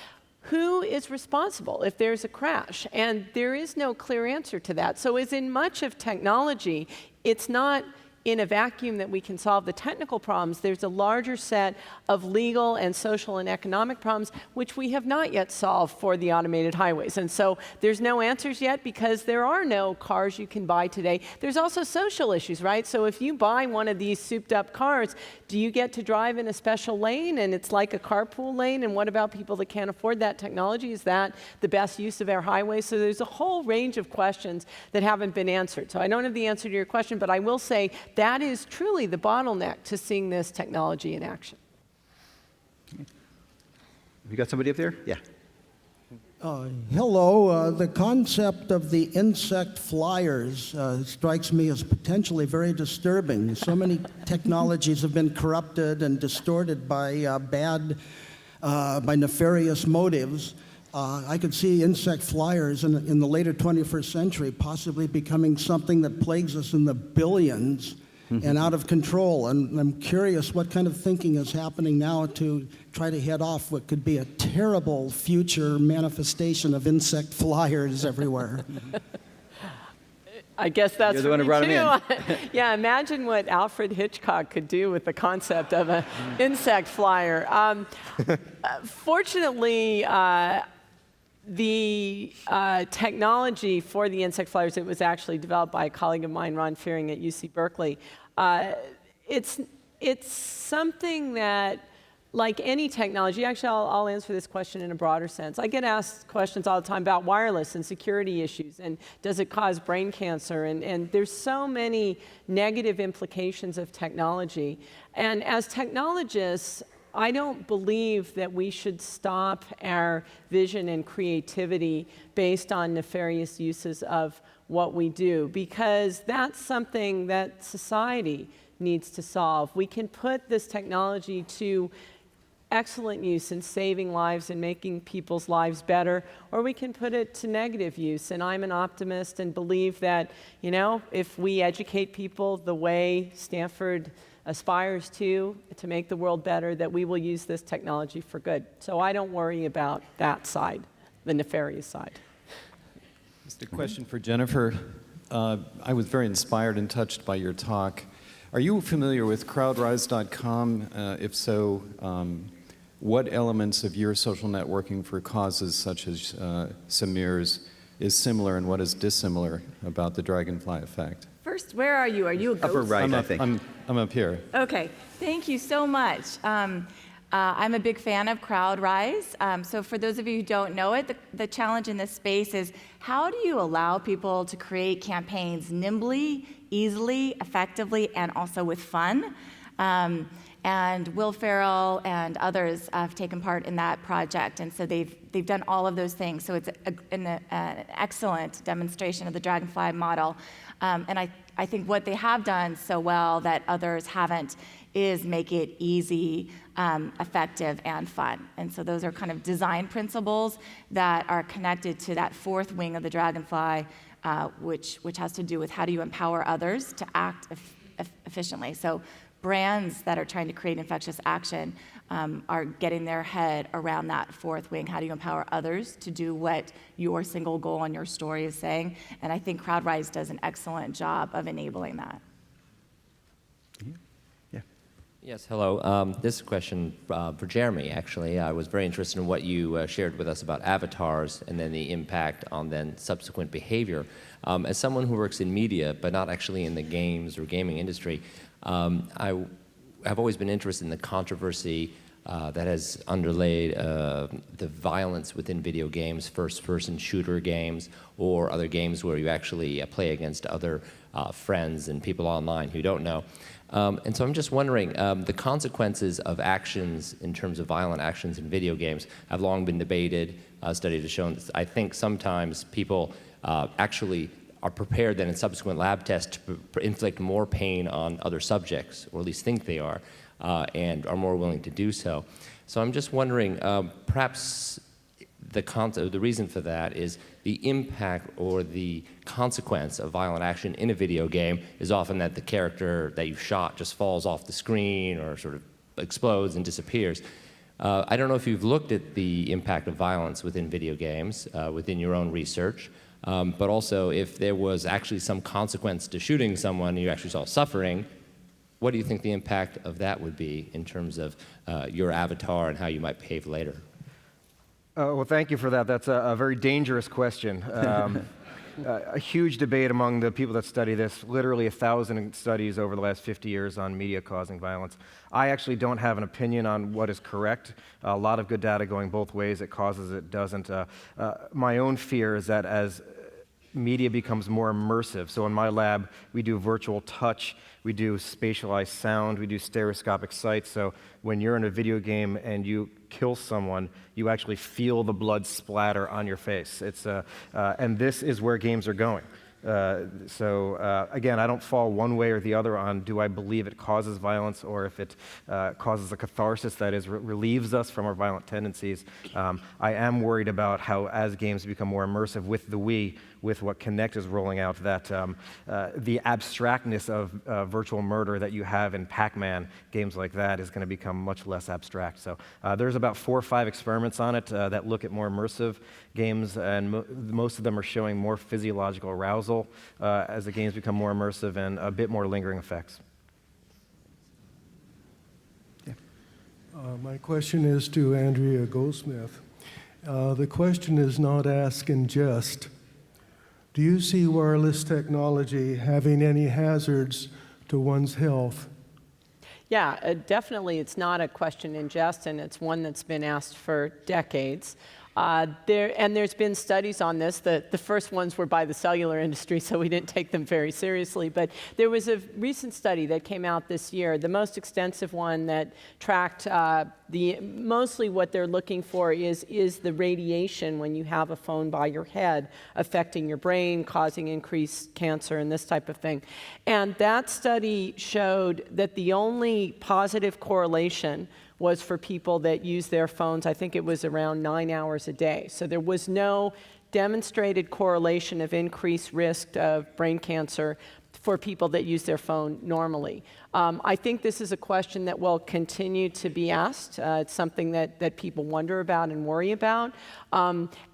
who is responsible if there's a crash? And there is no clear answer to that. So as in much of technology, it's not in a vacuum that we can solve the technical problems. There's a larger set of legal and social and economic problems which we have not yet solved for the automated highways. And so there's no answers yet because there are no cars you can buy today. There's also social issues, right? So if you buy one of these souped up cars, do you get to drive in a special lane and it's like a carpool lane? And what about people that can't afford that technology? Is that the best use of our highways? So there's a whole range of questions that haven't been answered. So I don't have the answer to your question, but I will say that is truly the bottleneck to seeing this technology in action.
You got somebody up there? Yeah.
Hello. The concept of the insect flyers strikes me as potentially very disturbing. So many technologies have been corrupted and distorted by by nefarious motives. I could see insect flyers in the later 21st century possibly becoming something that plagues us in the billions and out of control. And I'm curious what kind of thinking is happening now to try to head off what could be a terrible future manifestation of insect flyers everywhere.
I guess that's
You're the one who brought him in.
Yeah, imagine what Alfred Hitchcock could do with the concept of an insect flyer. Fortunately, the technology for the insect flyers, it was actually developed by a colleague of mine, Ron Fearing at UC Berkeley. It's something that, like any technology, actually I'll answer this question in a broader sense. I get asked questions all the time about wireless and security issues, and does it cause brain cancer? And there's so many negative implications of technology. And as technologists, I don't believe that we should stop our vision and creativity based on nefarious uses of what we do, because that's something that society needs to solve. We can put this technology to excellent use in saving lives and making people's lives better, or we can put it to negative use. And I'm an optimist and believe that, you know, if we educate people the way Stanford aspires to make the world better, that we will use this technology for good. So I don't worry about that side, the nefarious side.
Just a question for Jennifer. I was very inspired and touched by your talk. Are you familiar with crowdrise.com? If so, what elements of your social networking for causes such as Samir's is similar and what is dissimilar about the dragonfly effect?
First, where are you? Are you a ghost?
Upper right, I think.
I'm up here.
Okay, thank you so much. I'm a big fan of CrowdRise. So for those of you who don't know it, the challenge in this space is how do you allow people to create campaigns nimbly, easily, effectively, and also with fun? And Will Ferrell and others have taken part in that project, and so they've done all of those things. So it's an excellent demonstration of the Dragonfly model. And I think what they have done so well that others haven't is make it easy, effective, and fun. And so those are kind of design principles that are connected to that fourth wing of the Dragonfly, which has to do with how do you empower others to act efficiently. So brands that are trying to create infectious action are getting their head around that fourth wing. How do you empower others to do what your single goal on your story is saying? And I think CrowdRise does an excellent job of enabling that.
Yeah.
Yes, hello. This is a question for Jeremy, actually. I was very interested in what you shared with us about avatars and then the impact on then subsequent behavior. As someone who works in media, but not actually in the games or gaming industry, I have always been interested in the controversy that has underlaid the violence within video games, first-person shooter games, or other games where you actually play against other friends and people online who don't know. And so I'm just wondering, the consequences of actions in terms of violent actions in video games have long been debated. Studies have shown that I think sometimes people actually are prepared then in subsequent lab tests to inflict more pain on other subjects, or at least think they are, and are more willing to do so. So I'm just wondering, perhaps the reason for that is the impact or the consequence of violent action in a video game is often that the character that you've shot just falls off the screen or sort of explodes and disappears. I don't know if you've looked at the impact of violence within video games, within your own research, but also if there was actually some consequence to shooting someone and you actually saw suffering, what do you think the impact of that would be in terms of your avatar and how you might behave later?
Well, thank you for that. That's a very dangerous question. A huge debate among the people that study this, literally 1,000 studies over the last 50 years on media causing violence. I actually don't have an opinion on what is correct. A lot of good data going both ways. It causes, it doesn't. My own fear is that as media becomes more immersive, so in my lab, we do virtual touch, we do spatialized sound, we do stereoscopic sight, so when you're in a video game and you kill someone, you actually feel the blood splatter on your face. And this is where games are going. Again, I don't fall one way or the other on do I believe it causes violence or if it causes a catharsis that is relieves us from our violent tendencies. I am worried about how as games become more immersive with the Wii, with what Kinect is rolling out, that the abstractness of virtual murder that you have in Pac-Man, games like that, is going to become much less abstract. So there's about 4 or 5 experiments on it that look at more immersive games, and most of them are showing more physiological arousal as the games become more immersive and a bit more lingering effects.
Yeah.
My question is to Andrea Goldsmith. The question is not asked in jest. Do you see wireless technology having any hazards to one's health?
Yeah, definitely it's not a question in jest, and it's one that's been asked for decades. There's been studies on this. The first ones were by the cellular industry, so we didn't take them very seriously. But there was a recent study that came out this year, the most extensive one that tracked mostly what they're looking for is the radiation when you have a phone by your head affecting your brain, causing increased cancer and this type of thing. And that study showed that the only positive correlation was for people that use their phones. I think it was around 9 hours a day. So there was no demonstrated correlation of increased risk of brain cancer for people that use their phone normally. I think this is a question that will continue to be asked. It's something that people wonder about and worry about.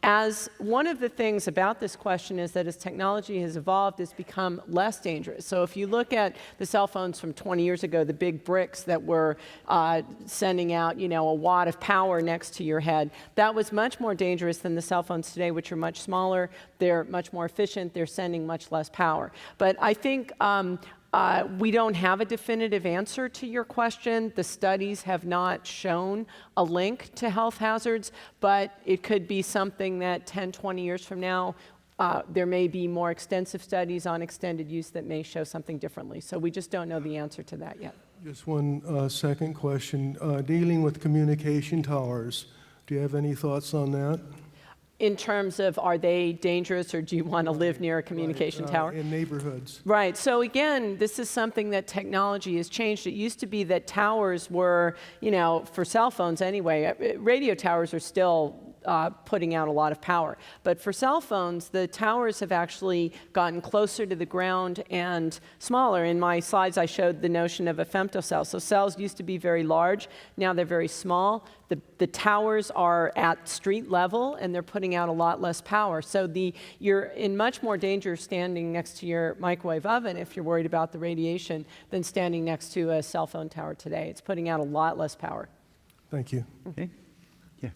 As one of the things about this question is that as technology has evolved, it's become less dangerous. So if you look at the cell phones from 20 years ago, the big bricks that were sending out, a watt of power next to your head, that was much more dangerous than the cell phones today, which are much smaller. They're much more efficient. They're sending much less power. But I think we don't have a definitive answer to your question. The studies have not shown a link to health hazards, but it could be something that 10, 20 years from now, there may be more extensive studies on extended use that may show something differently. So we just don't know the answer to that yet.
Just one second question. Dealing with communication towers, do you have any thoughts on that?
In terms of, are they dangerous, or do you want to live near a communication tower?
In neighborhoods.
Right. So again, this is something that technology has changed. It used to be that towers were, for cell phones anyway, radio towers are still putting out a lot of power. But for cell phones, the towers have actually gotten closer to the ground and smaller. In my slides, I showed the notion of a femtocell. So cells used to be very large. Now they're very small. The towers are at street level, and they're putting out a lot less power. So you're in much more danger standing next to your microwave oven if you're worried about the radiation than standing next to a cell phone tower today. It's putting out a lot less power.
Thank you.
Okay. Yeah.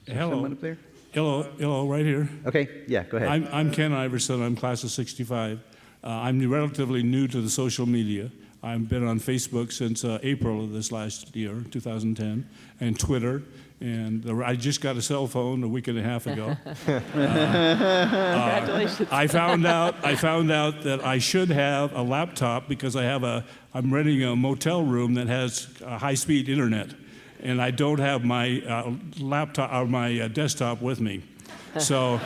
Hello.
Someone up there?
Hello, right here.
Okay, yeah, go ahead.
I'm Ken Iverson. I'm class of 65. I'm relatively new to the social media. I've been on Facebook since April of this last year, 2010, and Twitter. And I just got a cell phone a week and a half ago.
Congratulations.
I found out that I should have a laptop because I'm renting a motel room that has high-speed internet, and I don't have my laptop or my desktop with me. So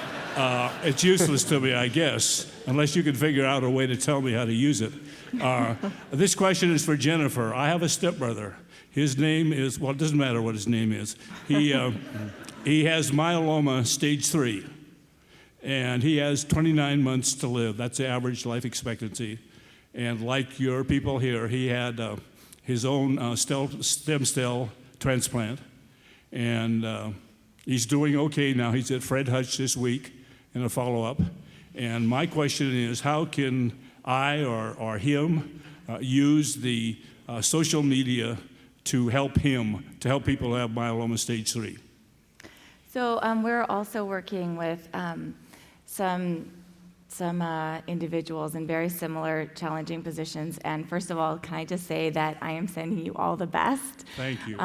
it's useless to me, I guess, unless you can figure out a way to tell me how to use it. This question is for Jennifer. I have a stepbrother. His name is, well, it doesn't matter what his name is. He has myeloma stage 3, and he has 29 months to live. That's the average life expectancy. And like your people here, he had his own stem cell transplant, and he's doing okay now. He's at Fred Hutch this week in a follow-up. And my question is, how can I or him use the social media to help people have myeloma stage 3?
So we're also working with some individuals in very similar challenging positions. And first of all, can I just say that I am sending you all the best.
Thank you.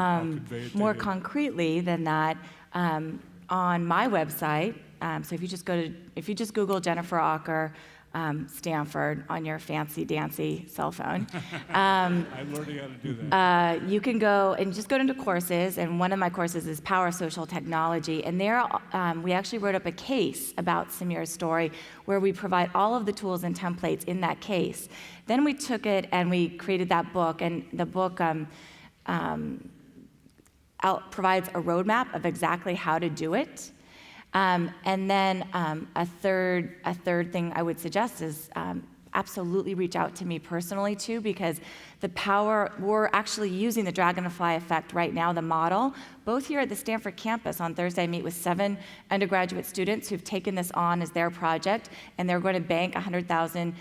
More concretely than that, on my website, so if you just Google Jennifer Ocker, Stanford on your fancy dancy cell phone.
I'm learning how to do that.
You can go and just go into courses, and one of my courses is Power Social Technology, and there we actually wrote up a case about Samir's story where we provide all of the tools and templates in that case. Then we took it and we created that book, and the book provides a roadmap of exactly how to do it. And then a third thing I would suggest is absolutely reach out to me personally too, because we're actually using the dragonfly effect right now, the model, both here at the Stanford campus. On Thursday, I meet with 7 undergraduate students who've taken this on as their project, and they're going to bank 100,000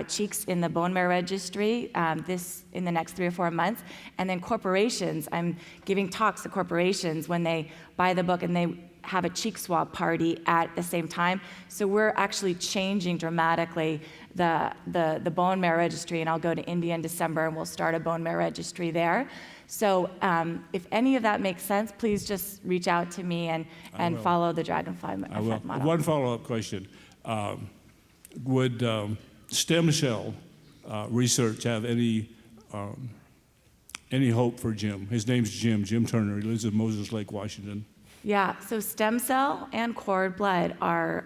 cheeks in the bone marrow registry in the next 3 or 4 months. And then corporations, I'm giving talks to corporations when they buy the book, and they have a cheek swab party at the same time. So we're actually changing dramatically the bone marrow registry, and I'll go to India in December and we'll start a bone marrow registry there. So if any of that makes sense, please just reach out to me and follow the dragonfly effect model.
One follow-up question. Would stem cell research have any hope for Jim? His name's Jim Turner. He lives in Moses Lake, Washington.
Yeah, so stem cell and cord blood are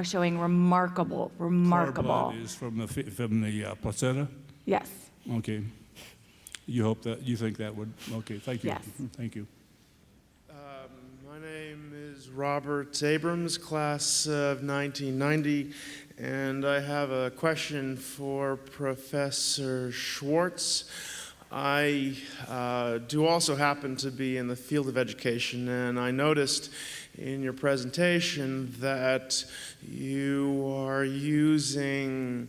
showing remarkable.
Cord blood is from the placenta?
Yes.
Okay. You think that would, okay, thank you.
Yes.
Thank you.
My name is Robert Abrams, class of 1990, and I have a question for Professor Schwartz. I do also happen to be in the field of education, and I noticed in your presentation that you are using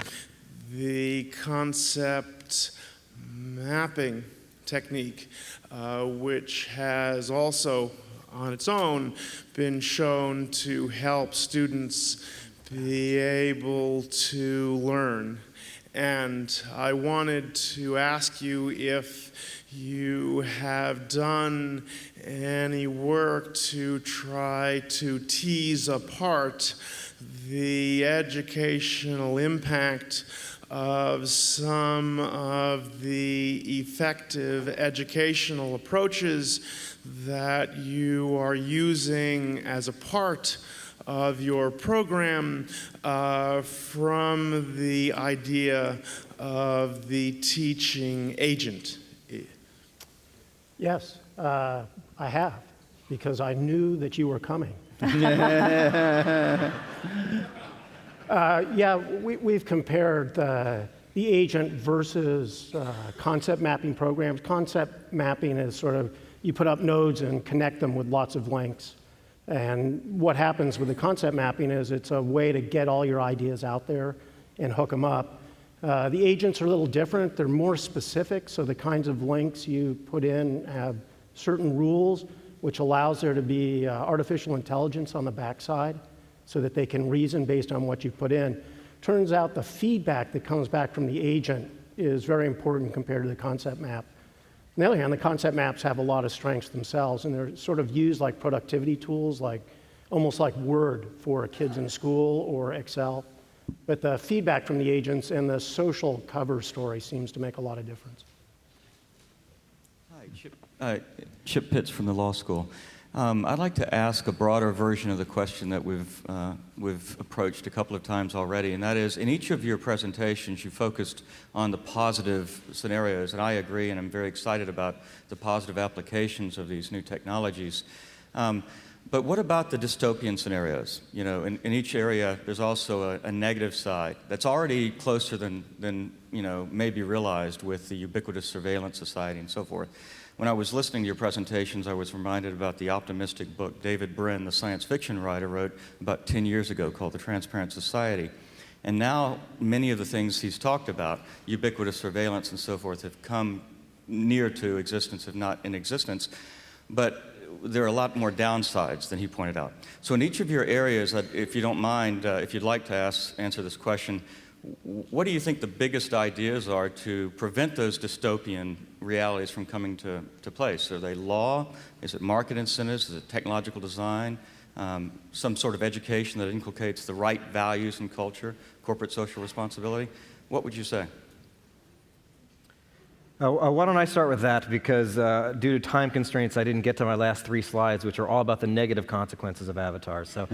the concept mapping technique, which has also on its own been shown to help students be able to learn. And I wanted to ask you if you have done any work to try to tease apart the educational impact of some of the effective educational approaches that you are using as a part of your program from the idea of the teaching agent.
Yes, I have, because I knew that you were coming. Yeah, we've compared the agent versus concept mapping programs. Concept mapping is sort of, you put up nodes and connect them with lots of links. And what happens with the concept mapping is it's a way to get all your ideas out there and hook them up. The agents are a little different. They're more specific, so the kinds of links you put in have certain rules, which allows there to be artificial intelligence on the backside so that they can reason based on what you put in. Turns out the feedback that comes back from the agent is very important compared to the concept map. On the other hand, the concept maps have a lot of strengths themselves, and they're sort of used like productivity tools, almost like Word for kids in school or Excel. But the feedback from the agents and the social cover story seems to make a lot of difference.
Hi, Chip Pitts from the law school. I'd like to ask a broader version of the question that we've approached a couple of times already, and that is, in each of your presentations, you focused on the positive scenarios, and I agree, and I'm very excited about the positive applications of these new technologies. But what about the dystopian scenarios? You know, in each area, there's also a negative side that's already closer than you know, maybe realized with the ubiquitous surveillance society and so forth. When I was listening to your presentations, I was reminded about the optimistic book David Brin, the science fiction writer, wrote about 10 years ago called The Transparent Society. And now many of the things he's talked about, ubiquitous surveillance and so forth, have come near to existence, if not in existence. But there are a lot more downsides than he pointed out. So in each of your areas, if you don't mind, if you'd like to answer this question, what do you think the biggest ideas are to prevent those dystopian realities from coming to place? Are they law? Is it market incentives? Is it technological design? Some sort of education that inculcates the right values and culture, corporate social responsibility? What would you say?
Why don't I start with that, because due to time constraints, I didn't get to my last 3 slides, which are all about the negative consequences of avatars. So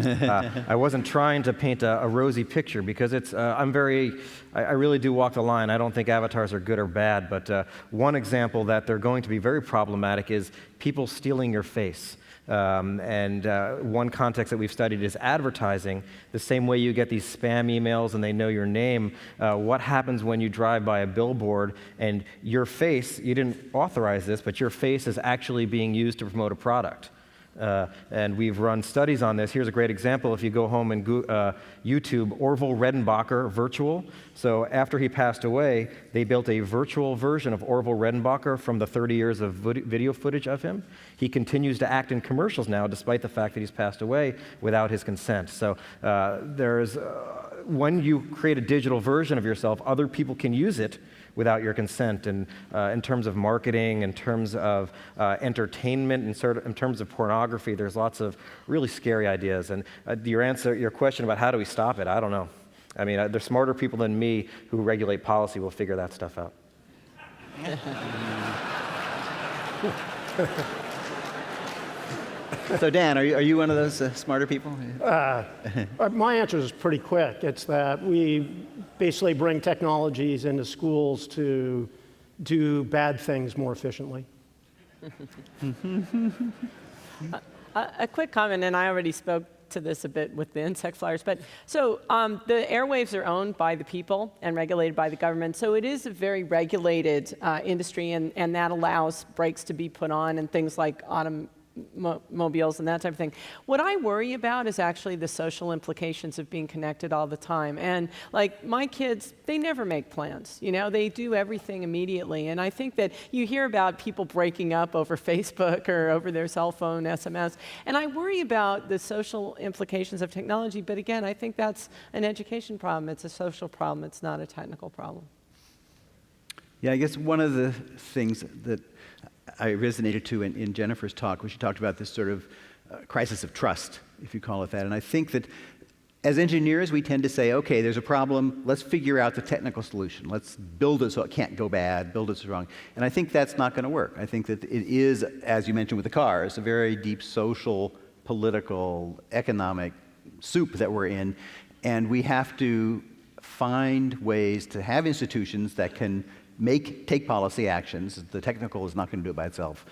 I wasn't trying to paint a rosy picture, because it's, I really do walk the line. I don't think avatars are good or bad, but one example that they're going to be very problematic is people stealing your face. One context that we've studied is advertising. The same way you get these spam emails and they know your name, what happens when you drive by a billboard and your face, you didn't authorize this, but your face is actually being used to promote a product. And we've run studies on this. Here's a great example. If you go home and YouTube Orville Redenbacher virtual. So after he passed away, they built a virtual version of Orville Redenbacher from the 30 years of video footage of him. He continues to act in commercials now, despite the fact that he's passed away without his consent. So when you create a digital version of yourself, other people can use it without your consent. And in terms of marketing, in terms of entertainment, in terms of pornography, there's lots of really scary ideas. And your question about how do we stop it, I don't know. I mean, there's smarter people than me who regulate policy will figure that stuff out.
So Dan, are you one of those smarter people?
My answer is pretty quick. It's that we basically bring technologies into schools to do bad things more efficiently.
A quick comment, and I already spoke to this a bit with the insect flyers, but so the airwaves are owned by the people and regulated by the government, so it is a very regulated industry, and that allows brakes to be put on and things like automobiles and that type of thing. What I worry about is actually the social implications of being connected all the time. And like my kids, they never make plans. You know, they do everything immediately. And I think that you hear about people breaking up over Facebook or over their cell phone, SMS. And I worry about the social implications of technology. But again, I think that's an education problem. It's a social problem. It's not a technical problem.
Yeah, I guess one of the things that I resonated to in Jennifer's talk, where she talked about this sort of crisis of trust, if you call it that. And I think that as engineers, we tend to say, okay, there's a problem, let's figure out the technical solution. Let's build it so it can't go bad, build it so wrong. And I think that's not going to work. I think that it is, as you mentioned with the cars, a very deep social, political, economic soup that we're in. And we have to find ways to have institutions that can take policy actions, the technical is not going to do it by itself,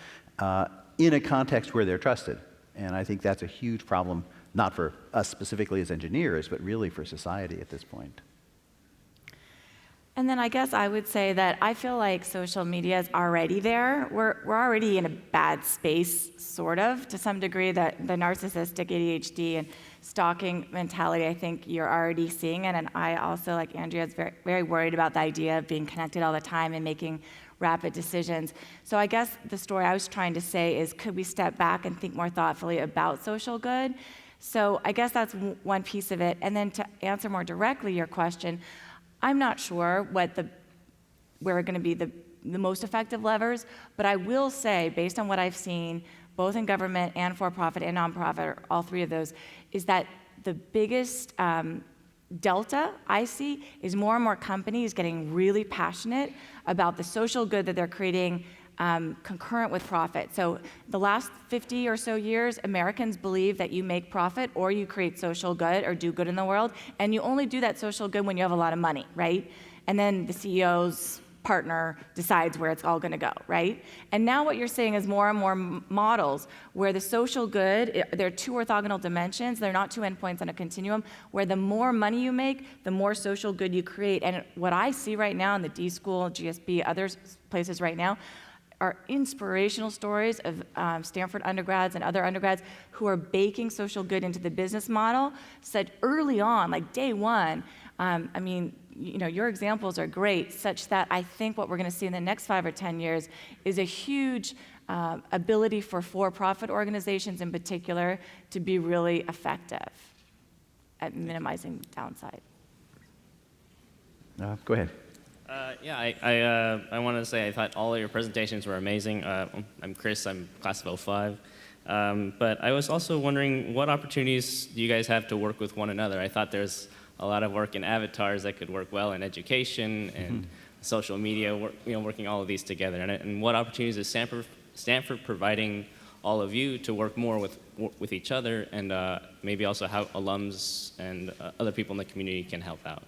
in a context where they're trusted. And I think that's a huge problem, not for us specifically as engineers, but really for society at this point.
And then I guess I would say that I feel like social media is already there. We're already in a bad space, sort of, to some degree, that the narcissistic ADHD and stalking mentality, I think you're already seeing it. And I also, like Andrea, is very, very worried about the idea of being connected all the time and making rapid decisions. So I guess the story I was trying to say is, could we step back and think more thoughtfully about social good? So I guess that's one piece of it. And then to answer more directly your question, I'm not sure where are going to be the most effective levers, but I will say, based on what I've seen, both in government and for-profit and nonprofit, all three of those, is that the biggest delta I see is more and more companies getting really passionate about the social good that they're creating concurrent with profit. So the last 50 or so years, Americans believe that you make profit or you create social good or do good in the world, and you only do that social good when you have a lot of money, right? And then the CEOs partner decides where it's all going to go, right? And now what you're seeing is more and more models where the social good, there are two orthogonal dimensions, they're not two endpoints on a continuum, where the more money you make, the more social good you create. And what I see right now in the D School, GSB, other places right now, are inspirational stories of Stanford undergrads and other undergrads who are baking social good into the business model, said early on, like day one. I mean, you know, your examples are great, such that I think what we're going to see in the next 5 or 10 years is a huge ability for for-profit organizations in particular to be really effective at minimizing downside.
Go ahead.
I wanted to say I thought all of your presentations were amazing. I'm Chris, I'm class of 05. But I was also wondering, what opportunities do you guys have to work with one another? I thought there's a lot of work in avatars that could work well in education and social media, working all of these together. And what opportunities is Stanford providing all of you to work more with each other, and maybe also how alums and other people in the community can help out?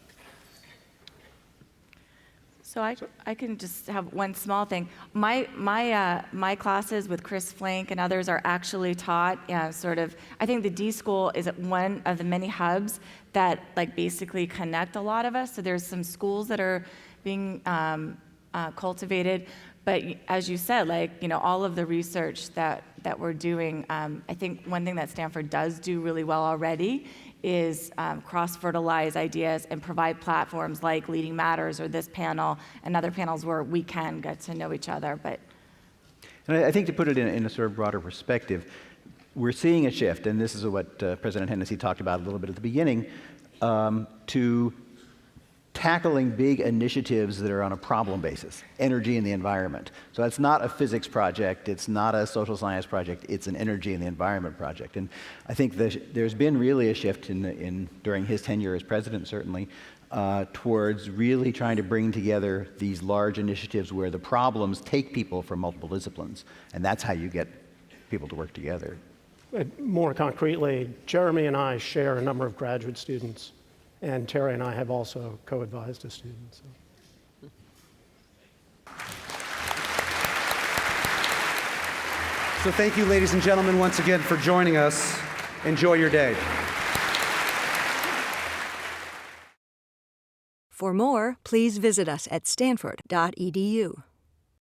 So I can just have one small thing. My classes with Chris Flink and others are actually taught I think the D School is one of the many hubs that like basically connect a lot of us. So there's some schools that are being cultivated. But as you said, like, you know, all of the research that we're doing, I think one thing that Stanford does do really well already is cross-fertilize ideas and provide platforms like Leading Matters or this panel and other panels where we can get to know each other.
And I think to put it in a sort of broader perspective, we're seeing a shift, and this is what President Hennessy talked about a little bit at the beginning, to tackling big initiatives that are on a problem basis, energy and the environment. So it's not a physics project, it's not a social science project, it's an energy and the environment project. And I think there's been really a shift during his tenure as president, certainly, towards really trying to bring together these large initiatives where the problems take people from multiple disciplines, and that's how you get people to work together.
More concretely, Jeremy and I share a number of graduate students, and Terry and I have also co-advised a student.
So thank you, ladies and gentlemen, once again for joining us. Enjoy your day.
For more, please visit us at stanford.edu.